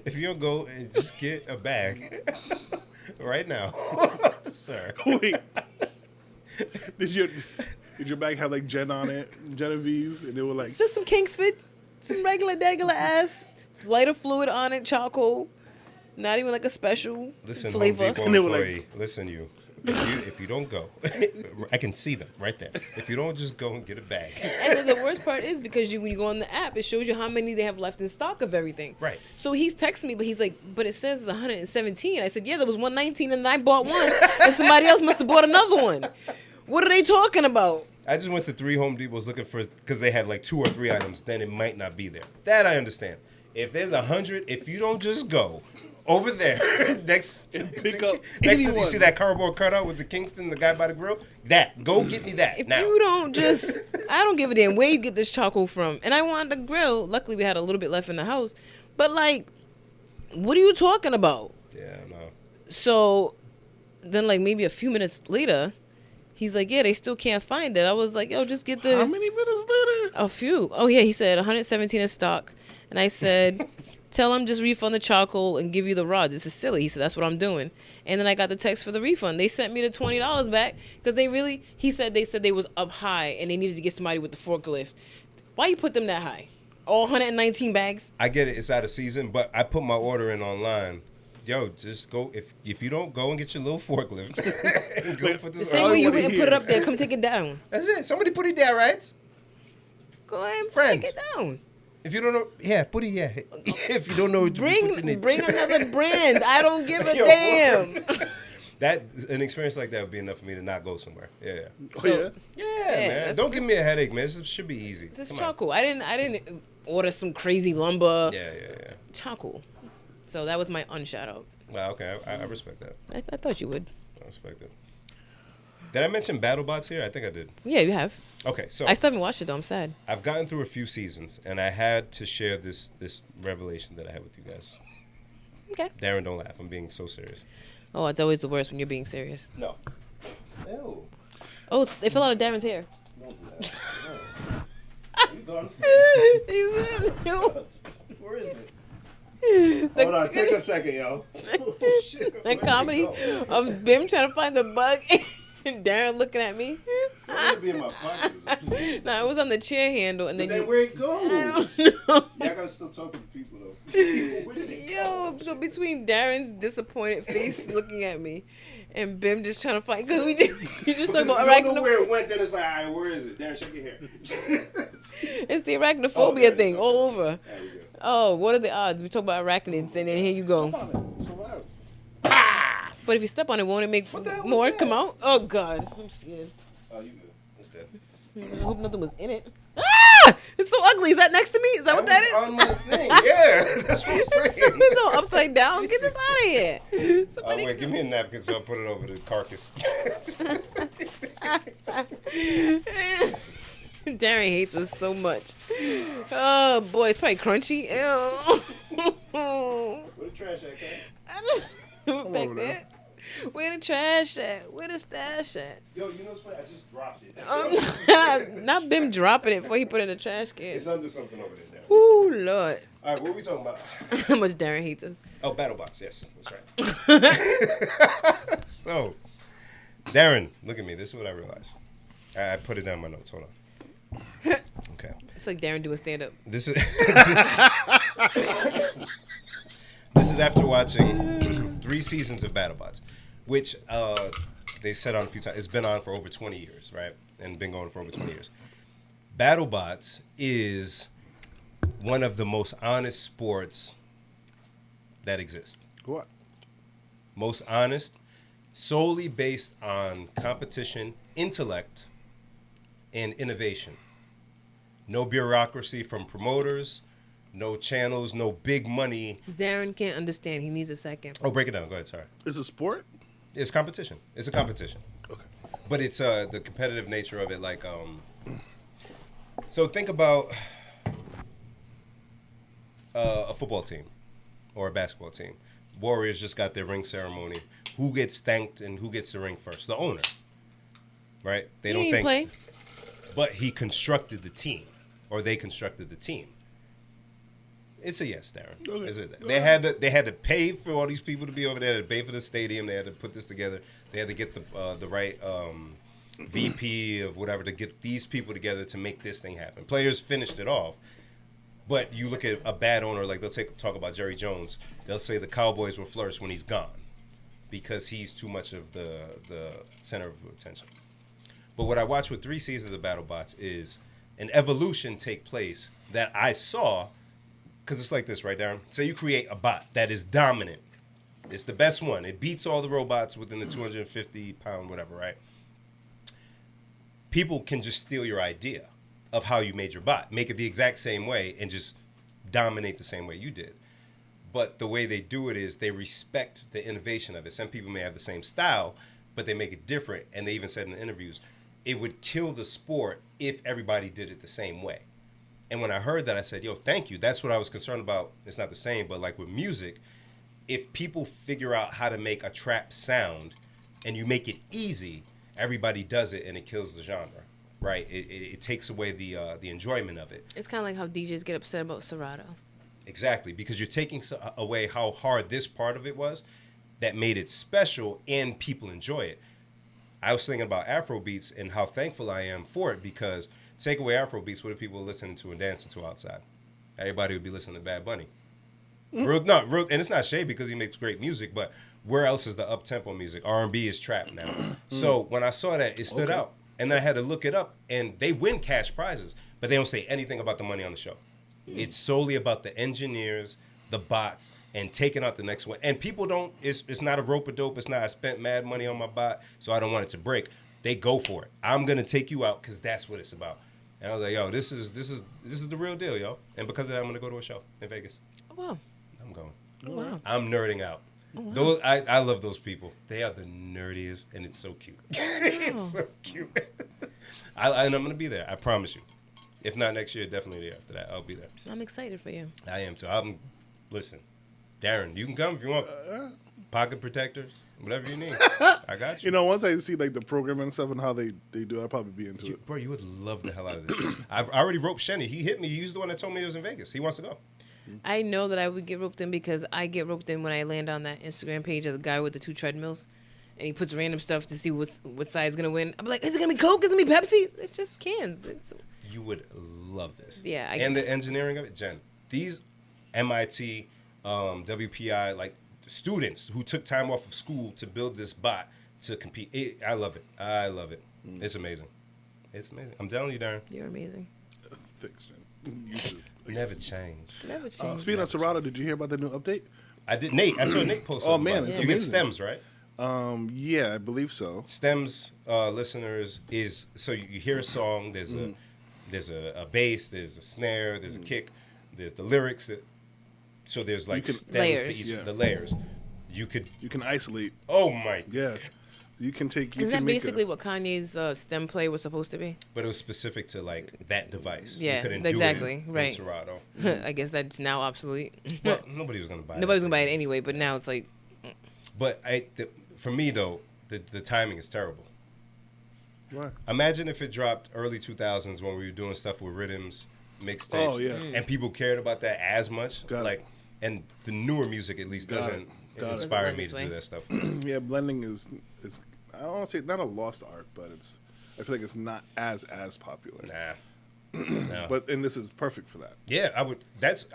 If you don't go and just get a bag right now, sir. Wait. Did your bag have like Jen on it, Genevieve, and they were like, It's just some Kingsford, some regular ass, lighter fluid on it, charcoal. Not even like a special Listen, Home flavor. Depot And they were like- employee, listen, you. If you don't go, I can see them right there. If you don't just go and get a bag. And then the worst part is because when you go on the app, it shows you how many they have left in stock of everything. Right. So he's texting me, but he's like, but it says it's 117. I said, yeah, there was 119 and I bought one, and somebody else must have bought another one. What are they talking about? I just went to 3 Home Depots looking for, because they had like 2 or 3 items, then it might not be there. That I understand. If there's 100, if you don't just go over there next pick up next to, you anyone. see that cardboard cutout with the Kingston, the guy by the grill? Go get me that If now. you don't just, I don't give a damn where you get this charcoal from. And I wanted the grill. Luckily, we had a little bit left in the house. But like, what are you talking about? Yeah, no. So then, like maybe a few minutes later, he's like, yeah, they still can't find it. I was like, yo, just get the. how many minutes later? A few. Oh yeah, he said 117 in stock, and I said, tell him just refund the charcoal and give you the rod. This is silly. He said that's what I'm doing, and then I got the text for the refund. They sent me the $20 back because they said they was up high and they needed to get somebody with the forklift. Why you put them that high? All 119 bags. I get it, it's out of season, but I put my order in online. Yo, just go. If you don't go and get your little forklift, and go put The this same all way I you wanna went and put it hear. up there. Come take it down. That's it. Somebody put it down, right? Go ahead and Friends. take it down. If you don't know, yeah, put it, yeah. If you don't know what to put in it. Bring another brand. I don't give a Yo, damn. That an experience like that would be enough for me to not go somewhere. Yeah, yeah. Oh, So- yeah. Yeah, man. that's- Don't give me a headache, man. This should be easy. This Come on. charcoal. I didn't order some crazy lumber. Yeah, yeah, yeah. Charcoal. So that was my unshout out. Wow, okay, I respect that. I thought you would. I respect it. Did I mention BattleBots here? I think I did. Yeah, you have. Okay, so I still haven't watched it though. I'm sad. I've gotten through a few seasons, and I had to share this revelation that I had with you guys. Okay. Darren, don't laugh. I'm being so serious. Oh, it's always the worst when you're being serious. No. Ew. Oh, it fell out of Darren's hair. You gone? He said, no. Where is it? The- Hold on, take a second, yo. Oh, shit. The comedy of Bim trying to find the bug and Darren looking at me. It'd be in my pockets. No, it was on the chair handle, and then Then you. where it go? I don't know. Yeah, I gotta still talk to the people though. Where did it Yo, so between Darren's disappointed face looking at me and Bim just trying to find, because we just talking about If you don't know arachnophobia. where it went, then it's like, all right, where is it? Darren, check your hair. It's the Oh, arachnophobia there it thing is. all over. There we go. Oh, what are the odds? We talk about arachnids, and then here you go. But if you step on it, won't it make What the hell was more that? come out? Oh, God. I'm scared. Oh, you good. It's dead. I hope nothing was in it. Ah! It's so ugly. Is that next to me? Is that what that is? on my thing. Yeah, that's what I'm saying. It's all upside down. Get this out of here. Oh, Somebody wait, give me a napkin so I'll put it over the carcass. Darren hates us so much. Oh boy, it's probably crunchy. Ew. Where the trash at, Kat? Back over there. there. Where the trash at? Where the stash at? Yo, you know what's funny? I just dropped it. That's it. Not Bim dropping it before he put it in the trash can. It's under something over there. Ooh, Lord. All right, what are we talking about? How much Darren hates us. Oh, BattleBots. Yes, that's right. So, Darren, look at me. This is what I realized. I put it down in my notes. Hold on. Okay. It's like Darren doing stand up. This is this is after watching 3 seasons of BattleBots, which they said on a few times. It's been on for over 20 years, right? and been going for over 20 years. BattleBots is one of the most honest sports that exist. What? Most honest, solely based on competition, intellect, and innovation. No bureaucracy from promoters, no channels, no big money. Darren can't understand. He needs a second. Oh, break it down. Go ahead. Sorry. It's a sport? It's competition. It's a competition. Okay. But it's the competitive nature of it. Like, so think about a football team or a basketball team. Warriors just got their ring ceremony. Who gets thanked and who gets the ring first? The owner, right? They don't thank. Play. But he constructed the team, or they constructed the team. It's a yes, Darren. Okay. Is it? They had to pay for all these people to be over there. They had to pay for the stadium. They had to put this together. They had to get the right VP of whatever to get these people together to make this thing happen. Players finished it off. But you look at a bad owner, like they'll talk about Jerry Jones. They'll say the Cowboys will flourish when he's gone because he's too much of the center of attention. But what I watched with 3 seasons of BattleBots is an evolution take place that I saw, because it's like this, right, Darren? Say you create a bot that is dominant. It's the best one. It beats all the robots within the 250-pound whatever, right? People can just steal your idea of how you made your bot, make it the exact same way, and just dominate the same way you did. But the way they do it is they respect the innovation of it. Some people may have the same style, but they make it different. And they even said in the interviews, it would kill the sport if everybody did it the same way. And when I heard that, I said, yo, thank you. That's what I was concerned about. It's not the same, but like with music, if people figure out how to make a trap sound and you make it easy, everybody does it and it kills the genre. Right, it takes away the enjoyment of it. It's kind of like how DJs get upset about Serato. Exactly, because you're taking away how hard this part of it was that made it special and people enjoy it. I was thinking about Afro beats and how thankful I am for it, because take away Afro beats, what are people listening to and dancing to outside? Everybody would be listening to Bad Bunny. Real, and it's not shade because he makes great music, but where else is the up-tempo music? R&B is trap now. So when I saw that, it stood out. And then I had to look it up, and they win cash prizes, but they don't say anything about the money on the show. It's solely about the engineers, the bots, and taking out the next one. And people don't, it's not a rope-a-dope. It's not, I spent mad money on my bot, so I don't want it to break. They go for it. I'm going to take you out because that's what it's about. And I was like, yo, this is the real deal, yo. And because of that, I'm going to go to a show in Vegas. Oh, wow. I'm going. Oh, wow. I'm nerding out. Oh, wow. Those I love those people. They are the nerdiest, and it's so cute. It's so cute. And I'm going to be there. I promise you. If not next year, definitely the year after that. I'll be there. I'm excited for you. I am too. Listen, Darren, you can come if you want. Pocket protectors, whatever you need. I got you. You know, once I see like the programming and stuff and how they do, I'll probably be into it. Bro, you would love the hell out of this shit. I've already roped Shenny. He hit me. He's the one that told me he was in Vegas. He wants to go. I know that I would get roped in because I get roped in when I land on that Instagram page of the guy with the 2 treadmills, and he puts random stuff to see what side's gonna win. I'm like, is it gonna be Coke? Is it gonna be Pepsi? It's just cans. You would love this. Yeah, and the engineering of it, Jen. These MIT, WPI, like students who took time off of school to build this bot to compete. I love it. I love it. It's amazing. It's amazing. I'm telling you, Darren. You're amazing. Thanks, Jen. You too. Never change. Never change. Speaking of Serato, did you hear about the new update? I did. Nate, I saw Nate post. Oh man, it's you get amazing. stems, right? Yeah, I believe so. Stems, listeners, is so you hear a song. There's a bass, there's a snare, there's a kick, there's the lyrics. So there's like stems layers. to each Yeah. the layers. You can isolate. Oh my. Yeah. You can take. Isn't that basically what Kanye's stem play was supposed to be? But it was specific to like that device. Yeah, you couldn't exactly. Do it right. in Serato. I guess that's now obsolete. Well, nobody was gonna buy it. Nobody's gonna buy it anyway. But now it's like. But for me though, the timing is terrible. Why? Imagine if it dropped early 2000s when we were doing stuff with rhythms, mixtapes. Oh yeah. And people cared about that as much. Got it. And the newer music at least doesn't inspire me to do that stuff. Yeah, blending is I don't want to say not a lost art, but I feel like it's not as popular. Nah. No. And this is perfect for that. Yeah,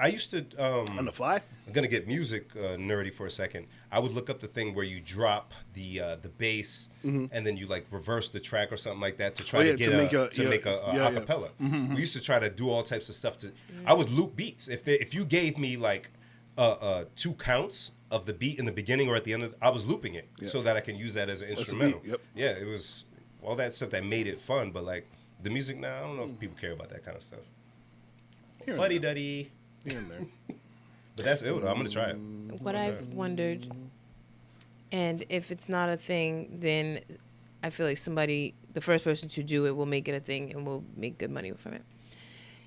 I used to. On the fly? I'm gonna get music nerdy for a second. I would look up the thing where you drop the bass and then you like reverse the track or something like that to try to make a acapella. We used to try to do all types of stuff. I would loop beats. If you gave me like 2 counts of the beat in the beginning or at the end, I was looping it so that I can use that as an instrumental. Yep. Yeah, it was all that stuff that made it fun. But like the music now, I don't know if people care about that kind of stuff. Fuddy duddy. Here and there. But that's it, though. I'm going to try it. What I've wondered, and if it's not a thing, then I feel like the first person to do it will make it a thing and will make good money from it.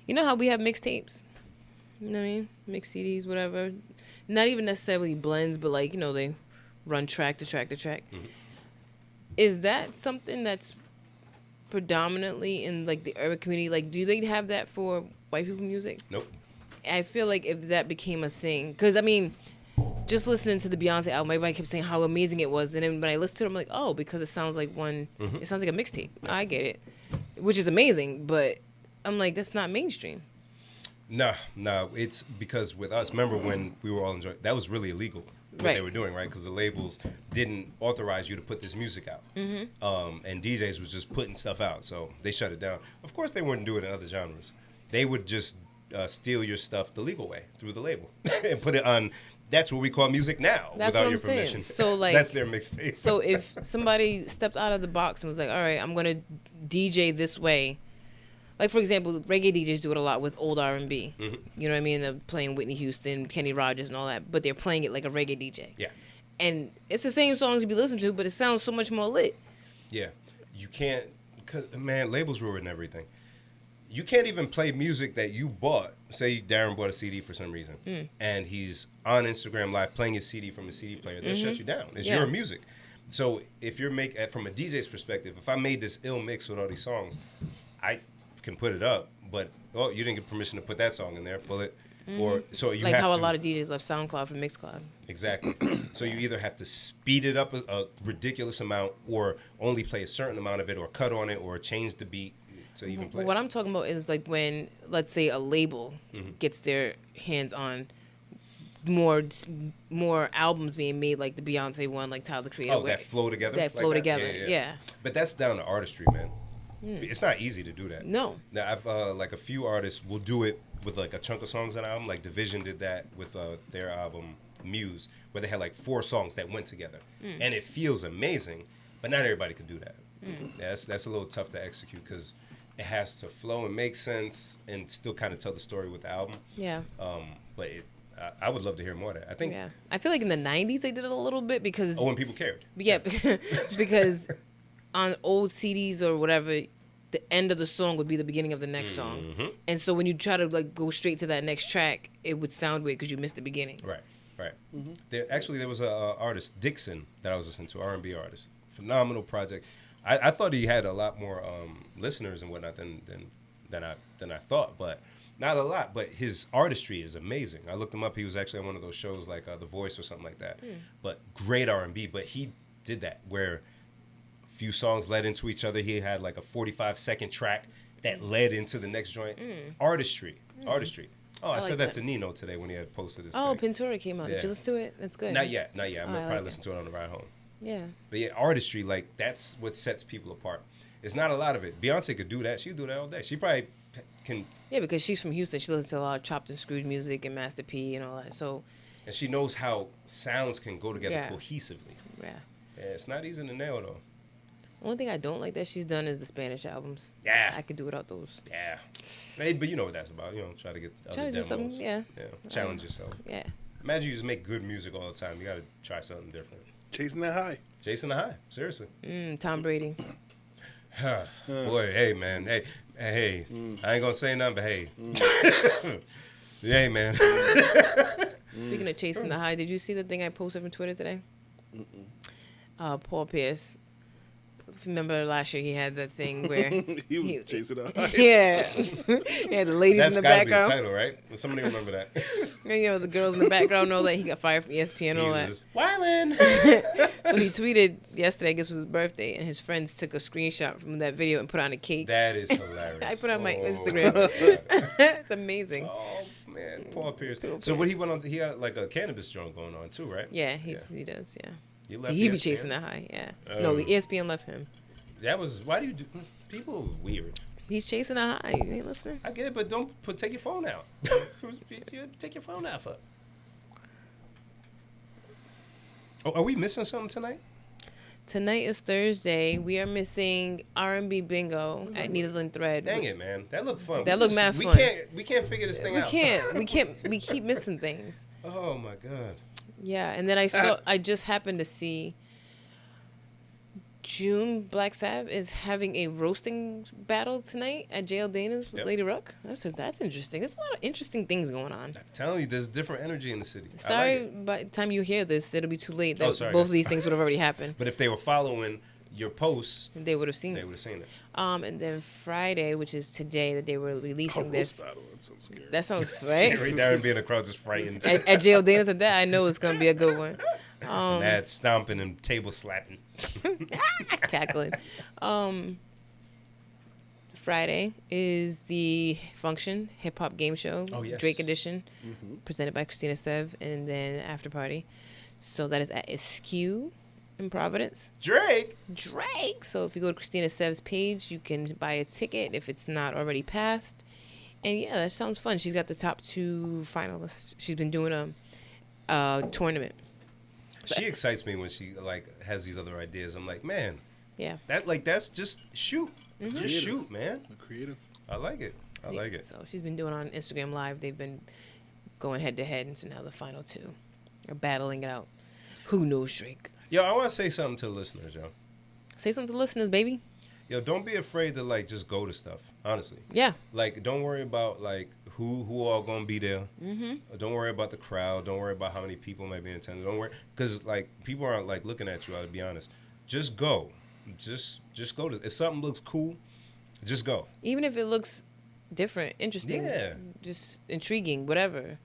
You know how we have mixtapes? You know what I mean? Mix CDs, whatever. Not even necessarily blends, but like, you know, they run track to track to track. Mm-hmm. Is that something that's predominantly in like the urban community? Like, do they have that for white people music? Nope. I feel like if that became a thing, because I mean, just listening to the Beyonce album, everybody kept saying how amazing it was, and then when I listened to it, I'm like, oh, because it sounds like it sounds like a mixtape. I get it, which is amazing, but I'm like, that's not mainstream. No, it's because with us, remember when we were all enjoying, that was really illegal what they were doing, right? Because the labels didn't authorize you to put this music out, and DJs was just putting stuff out, so they shut it down. Of course, they wouldn't do it in other genres. They would just steal your stuff the legal way through the label and put it on. That's what we call music now, that's without what your I'm permission. Saying. So like, that's their mixtape. So if somebody stepped out of the box and was like, "All right, I'm gonna DJ this way," like for example, reggae DJs do it a lot with old R&B. You know what I mean? They're playing Whitney Houston, Kenny Rogers, and all that, but they're playing it like a reggae DJ. Yeah. And it's the same songs you be listening to, but it sounds so much more lit. Yeah, you can't. Cause man, labels ruin everything. You can't even play music that you bought. Say Darren bought a CD for some reason, and he's on Instagram Live playing his CD from a CD player. They'll shut you down. It's your music. So if you're from a DJ's perspective, if I made this ill mix with all these songs, I can put it up, but you didn't get permission to put that song in there. Pull it, or so you like have how to, a lot of DJs left SoundCloud for Mixcloud. Exactly. So you either have to speed it up a ridiculous amount, or only play a certain amount of it, or cut on it, or change the beat. To even play. What I'm talking about is like when, let's say, a label gets their hands on more albums being made, like the Beyonce one, like Tyler the Creator. Oh, that flow together. That flow together. Yeah. But that's down to artistry, man. It's not easy to do that. No. Now I've like a few artists will do it with like a chunk of songs on an album. Like Division did that with their album Muse, where they had like 4 songs that went together, and it feels amazing. But not everybody can do that. That's a little tough to execute because it has to flow and make sense and still kind of tell the story with the album. Yeah. But I would love to hear more of that. I think. Yeah. I feel like in the 90s they did it a little bit because. Oh, when people cared. Yeah, because on old CDs or whatever, the end of the song would be the beginning of the next song, and so when you try to like go straight to that next track, it would sound weird because you missed the beginning. Right. There was a artist Dixon that I was listening to, R&B artist, phenomenal project. I thought he had a lot more listeners and whatnot than I thought, but not a lot. But his artistry is amazing. I looked him up. He was actually on one of those shows like The Voice or something like that. But great R&B. But he did that where a few songs led into each other. He had like a 45-second track that led into the next joint. Artistry. Oh, I said that to Nino today when he had posted this thing. Pintura came out. Did you listen to it? That's good. Not yet. I'm gonna probably listen to it on the ride home. Yeah. But yeah, artistry, like, that's what sets people apart. It's not a lot of it. Beyonce could do that. She'd do that all day. She probably can. Yeah, because she's from Houston. She listens to a lot of chopped and screwed music and Master P and all that. So. And she knows how sounds can go together cohesively. Yeah. Yeah, it's not easy to nail, though. Only thing I don't like that she's done is the Spanish albums. Yeah. I could do without those. Yeah. Hey, but you know what that's about. You know, try to get other demos. Do something, yeah. Challenge yourself. Yeah. Imagine you just make good music all the time. You got to try something different. Chasing that high. Chasing the high. Seriously. Tom Brady. Boy, hey, man. Hey. I ain't going to say nothing, but hey. Hey, man. Speaking of chasing the high, did you see the thing I posted from Twitter today? Paul Pierce. Remember last year he had that thing where he was chasing her. Yeah, he had the ladies That's in the gotta be the background. title, right? Does somebody remember that? And, the girls in the background know that he got fired from ESPN and all that. Wildin'. So he tweeted yesterday, I guess it was his birthday, and his friends took a screenshot from that video and put on a cake. That is hilarious. I put on my Oh, Instagram. my God. It's amazing. Oh man, Paul Pierce. So what he went on? He had like a cannabis joint going on too, right? Yeah, he does. Yeah. You So left he be ESPN? chasing that high. Yeah. Oh. No, ESPN left him. That was why do you do? People are weird. He's chasing a high. You ain't listening? I get it, but don't take your phone out. Take your phone out for. Oh, are we missing something tonight? Tonight is Thursday. We are missing R&B bingo at Needle and Thread. Dang it, man! That looked fun. That looked mad we fun. We can't figure this thing We out. can't. We keep missing things. Oh my God. Yeah, and then I just happened to see June Black Sabbath is having a roasting battle tonight at JL Dana's with Yep. Lady Ruck. That's interesting. There's a lot of interesting things going on. I'm telling you, there's different energy in the city. I Sorry, like it. by the time you hear this, it'll be too late. Oh, That sorry, both guys. of these things would have already happened. But if they were following your posts, They would have seen they it. would have seen it. And then Friday, which is today, that they were releasing Oh, this. roast battle. That sounds scary. That sounds right. Scary. Darren being in the crowd just frightened. At JL Dana's at that, I know it's gonna be a good one. Mad stomping and table slapping. Cackling. Friday is the Function Hip Hop Game Show, Oh, yes. Drake Edition, presented by Christina Sev, and then After Party. So that is at Askew in Providence. Drake. So if you go to Christina Sev's page, you can buy a ticket if it's not already passed. And yeah, that sounds fun. She's got the top 2 finalists. She's been doing a tournament. She excites me when she like has these other ideas. I'm like, man, Yeah. that's just shoot. Just Creative. shoot, man. Creative. I like it. I like it. So she's been doing on Instagram Live. They've been going head to head, and so now the final 2 are battling it out. Who knows Drake? Yo, I want to say something to the listeners, yo. Say something to listeners, baby. Yo, don't be afraid to like just go to stuff. Honestly, Yeah. like don't worry about like who all gonna be there. Don't worry about the crowd. Don't worry about how many people might be in attendance. Don't worry, because like people aren't like looking at you. I'll be honest. Just go. Just go to. If something looks cool, just go. Even if it looks different, interesting, Yeah. just intriguing, whatever.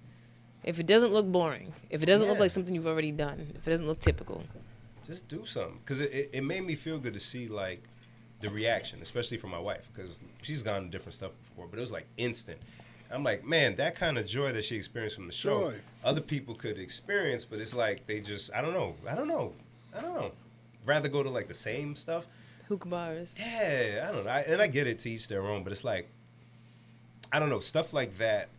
If it doesn't look boring, if it doesn't look Yeah. like something you've already done, if it doesn't look typical. Just do something, because it made me feel good to see like the reaction, especially from my wife, because she's gone to different stuff before, but it was like instant. I'm like, man, that kind of joy that she experienced from the show, Joy. other people could experience, but it's like they just, I don't know. Rather go to like the same stuff. Hookah bars. Yeah, I don't know. And I get it, to each their own, but it's like, I don't know, stuff like that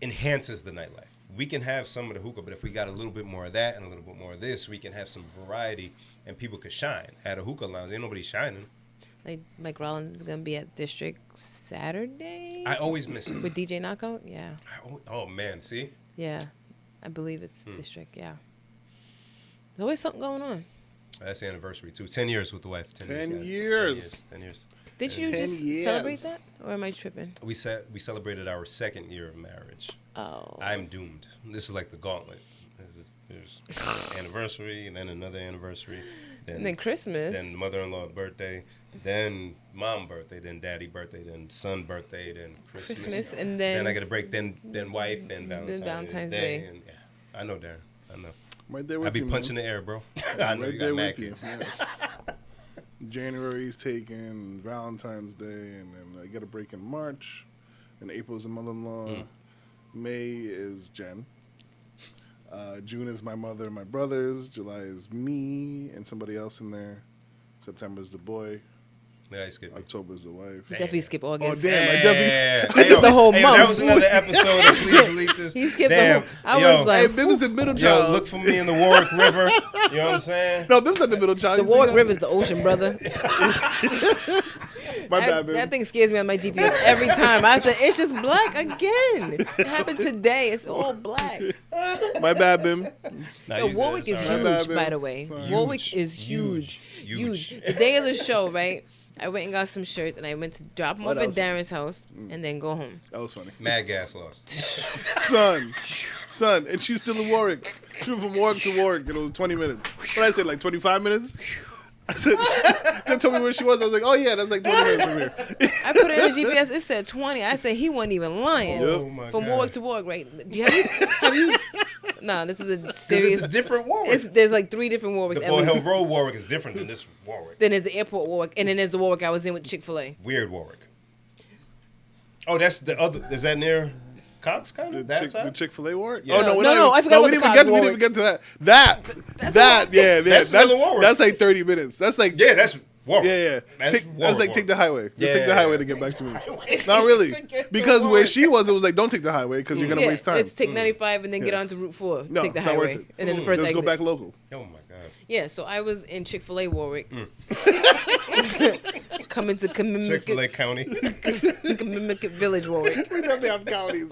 enhances the nightlife. We can have some of the hookah, but if we got a little bit more of that and a little bit more of this, we can have some variety and people could shine. At a hookah lounge, ain't nobody shining. Like Mike Rollins is gonna be at District Saturday I always miss it. with DJ Knockout. Yeah, Oh man, see? yeah, I believe it's District. Yeah, there's always something going on. That's the anniversary too. 10 years with the wife. 10 years. 10 yeah. years. 10 years. Did you 10 just years. celebrate that, or am I tripping? We celebrated our 2nd year of marriage. Oh, I'm doomed. This is like the gauntlet. There's anniversary, and then another anniversary, and then Christmas. then mother-in-law birthday, then mom birthday, then daddy birthday, then son birthday, then Christmas, and then I get a break, then wife, then Valentine's Day. And yeah, I know, Darren. I know. Right there with I be you, punching man. the air, bro. I know Right you there got mad with you. kids. Yeah. January's taken, Valentine's Day, and then I get a break in March. And April's a mother-in-law. May is Jen. June is my mother and my brothers. July is me and somebody else in there. September is the boy. Yeah, I skipped it. October is the wife. Definitely skip August. Oh, damn. I definitely- He skipped the whole Hey, month. That was another episode of Please Delete This. He skipped Damn. the whole. I Yo, was like, Hey, Bim's the middle Yo, child. look for me in the Warwick River. You know what I'm saying? No, Bim's not the middle child. the You see Warwick that? River's the ocean, brother. My bad, Bim. That thing scares me on my GPS every time. I said, it's just black again. It happened today. It's all black. My bad, Bim. Nah, Yo, you Warwick good. is Sorry. huge, bad, Bill. by the way. Sorry. Warwick is Huge. huge. Huge. The day of the show, right? I went and got some shirts, and I went to drop them Oh, off that at was- Darren's house, and then go home. That was funny. Mad gas loss. Son, and she's still in Warwick. She went from Warwick to Warwick, and it was 20 minutes. What did I say, like 25 minutes? I said, just told me where she was. I was like, oh yeah, that's like 20 minutes from here. I put it in the GPS. It said 20. I said he wasn't even lying. Oh my From God. Warwick to Warwick, right? Do you have you? Nah, this is a serious. It's a different Warwick. There's like 3 different Warwicks. The at Boy least. Hill Road Warwick is different than this Warwick. Then there's the airport Warwick, and then there's the Warwick I was in with Chick-fil-A. Weird Warwick. Oh, that's the other. Is that near Cox kind of? That The side? Chick-fil-A Warwick? Yeah. Oh, we're No, not I forgot we about didn't the we Cox didn't even get to that. That's That's another Warwick. That's like 30 minutes. That's like Yeah, that's Warwick. yeah. That's, That's like take the highway. Just take the Yeah. highway to get back to me. Not really, because where she was, it was like don't take the highway because you're gonna waste time. Let's take 95 and then get Yeah. onto Route 4. No, take the it's not worth highway, it. and then the first Let's exit. go back local. Oh my God. Yeah, so I was in Chick-fil-A Warwick. Mm. Coming to Chick-fil-A County. Communicative Village Warwick. We definitely have counties.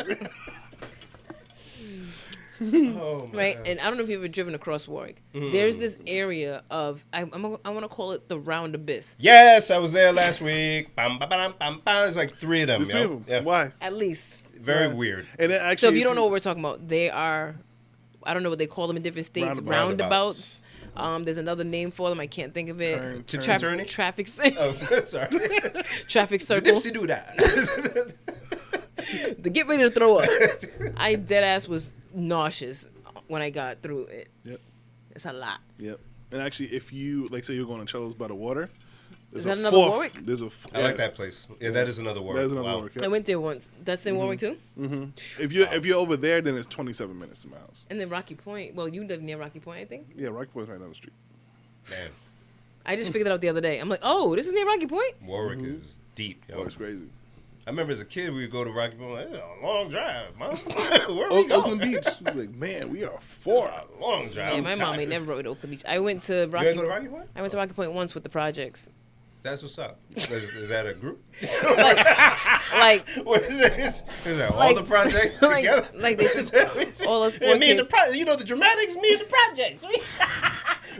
Oh my Right, God. and I don't know if you've ever driven across Warwick. Mm. There's this area of I want to call it the Round Abyss. Yes, I was there last week. Bam, bam, bam, bam, bam. There's like 3 of them. There's 3 of them. Yeah. Why? At least. Very Yeah. weird. And then actually, So if you don't know what we're talking about, they are. I don't know what they call them in different states. Roundabouts. Roundabouts. There's another name for them. I can't think of it. Turn- Traf- turny? traffic. Oh, sorry. Traffic The circle. Dipsy do that. To get ready to throw up. I dead ass was nauseous when I got through it. Yep. It's a lot. Yep. And actually, if you like, say you're going to Cello's by the water, there's Is a that another fourth. Warwick? There's a. I like that place. Yeah, that is another Warwick. That is another Wow. Warwick. I Yeah. went there once. That's in Warwick too. If you're over there, then it's 27 minutes to my house. And then Rocky Point. Well, you live near Rocky Point, I think. Yeah, Rocky Point's right down the street. Man, I just figured it out the other day. I'm like, oh, this is near Rocky Point. Warwick is deep. Yo. Oh, it's crazy. I remember as a kid, we would go to Rocky Point. Like, it's a long drive, Mom. Where we Oakland going? Beach. She's like, man, we are far. A long drive. Yeah, I'm my mom tired. ain't never rode to Oakland Beach. I went to You Rocky. ain't go to Rocky Point? I went to Rocky Point once with the projects. That's what's up. Is that a group? Like, What is it? Is that all Like- the projects like- together? like they took all us poor And me and the kids. you know the dramatics, me and the projects.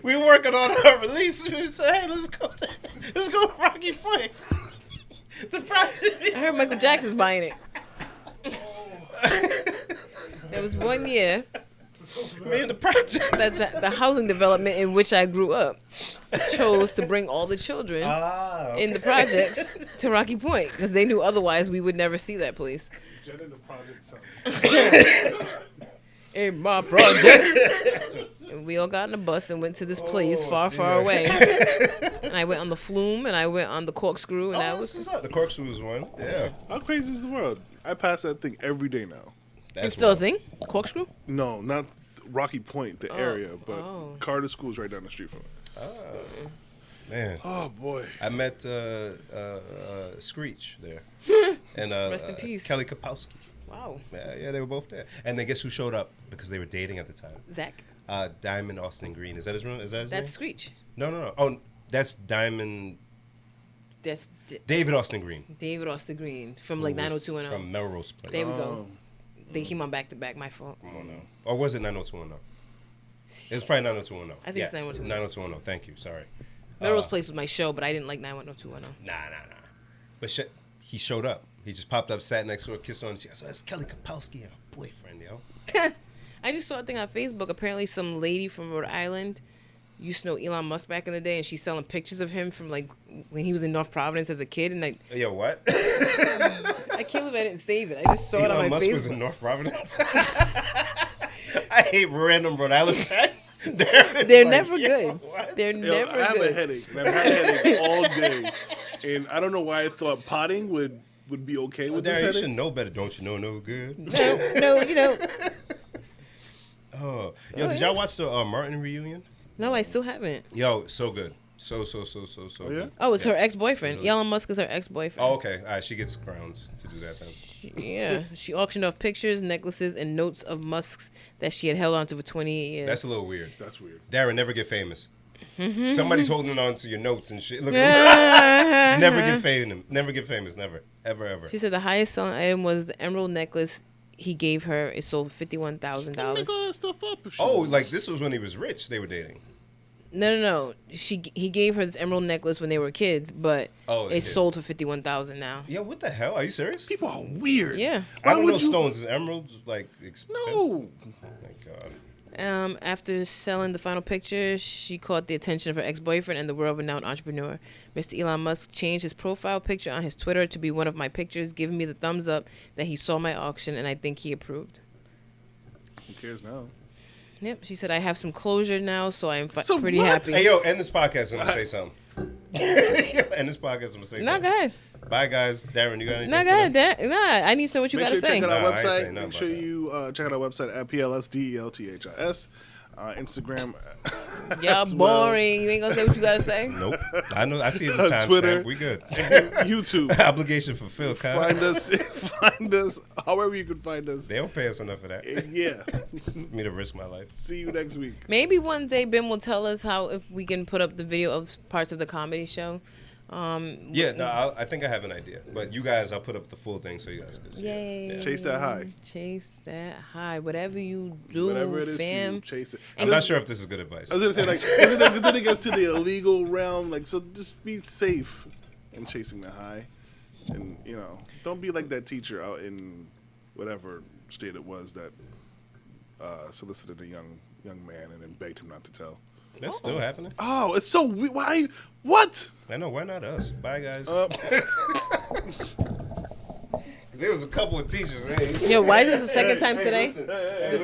We working on our release. We said, hey, let's go to Rocky Point. The project. I heard Michael Jackson's buying it. There was one year Me and the projects. that the housing development in which I grew up chose to bring all the children in the projects to Rocky Point because they knew otherwise we would never see that place. In my projects. And we all got in a bus and went to this place far, far away. And I went on the flume and I went on the corkscrew and I This was. is up. The corkscrew was one. Yeah. How crazy is the world? I pass that thing every day now. That's It's still a wild. thing? Corkscrew? No, not Rocky Point, the area, but oh. Carter School's right down the street from it. Man. Oh boy. I met Screech there. And Rest in peace. Kelly Kapowski. Wow. Yeah, they were both there. And then guess who showed up because they were dating at the time? Zach. Diamond Austin Green. Is that his real? Is that his That's name? Screech. No. Oh, that's Diamond That's David Austin Green. David Austin Green from like Who was 90210. From Melrose Place. There we go. Oh. They came on back to back. My fault. Come on now. Or was it 90210? It was probably 90210. I think it's 90210. 90210. Thank you. Sorry. Melrose Place was my show, but I didn't like 90210. Nah. But he showed up. He just popped up, sat next to her, kissed her on the cheek. I said, that's Kelly Kapowski, her boyfriend, yo. I just saw a thing on Facebook. Apparently, some lady from Rhode Island used to know Elon Musk back in the day, and she's selling pictures of him from like when he was in North Providence as a kid. And Yo, what? I can't believe I didn't save it. I just saw it on Elon my Musk Facebook. was in North Providence. I hate random Rhode Island facts. They're never good. They're Yo, never I have good. a headache. And I've had a headache all day, and I don't know why I thought potting would be okay with Darren, you this should headache. know better. Don't you know no good? No, you know. Oh, yo, did y'all watch the Martin reunion? No, I still haven't. Yo, so good. So Oh, yeah? Oh, it's Yeah. her ex-boyfriend. Really? Elon Musk is her ex-boyfriend. Oh, okay. All right, she gets crowns to do that then. Yeah, she auctioned off pictures, necklaces, and notes of Musk's that she had held onto for 28 years. That's a little weird. That's weird. Darren, never get famous. Mm-hmm. Somebody's holding on to your notes and shit. Look at never get famous. Never get famous. Never. Ever. She said the highest selling item was the emerald necklace he gave her. It sold for $51,000. Make all that stuff up. If she Oh, wants. like this was when he was rich. They were dating. No. He gave her this emerald necklace when they were kids, but Oh, it kids. sold for $51,000 now. Yo, what the hell? Are you serious? People are weird. Yeah. I don't know would you- stones. Is emeralds like expensive? No. Oh my god. After selling the final picture, she caught the attention of her ex-boyfriend and the world-renowned entrepreneur. Mr. Elon Musk changed his profile picture on his Twitter to be one of my pictures, giving me the thumbs up that he saw my auction, and I think he approved. Who cares now? Yep, she said, I have some closure now, so I'm So pretty what? happy. Hey, yo, end this podcast. I'm going to say something. End this podcast. I'm going to say No, something. go ahead. Bye, guys. Darren, you got anything? No, go for them? ahead. Nah, I need to know what you Make got sure to you say. check out our Nah, I ain't saying website. nothing Make sure about you check out our website at PLSDELTHIS. Instagram. Y'all as well. boring. You ain't going to say what you got to say? Nope. I know. I see the timestamp. Twitter. We good. YouTube. Obligation fulfilled, Kyle. Find us however you can find us. They don't pay us enough for that. Yeah. Me to risk my life. See you next week. Maybe one day BIM will tell us how if we can put up the video of parts of the comedy show. Yeah, no, I think I have an idea. But you guys, I'll put up the full thing so you guys can see Yay. it. Chase that high. Chase that high. Whatever you do, Whatever it is, fam. you chase it. I'm not sure if this is good advice. I was gonna say like, because then it gets to the illegal realm. Like, so just be safe in chasing the high, and don't be like that teacher out in whatever state it was that solicited a young man and then begged him not to tell. That's still happening. Oh, it's so why? What? I know. Why not us? Bye, guys. There was a couple of teachers. Hey. Yo, why is this the second time today? Listen, The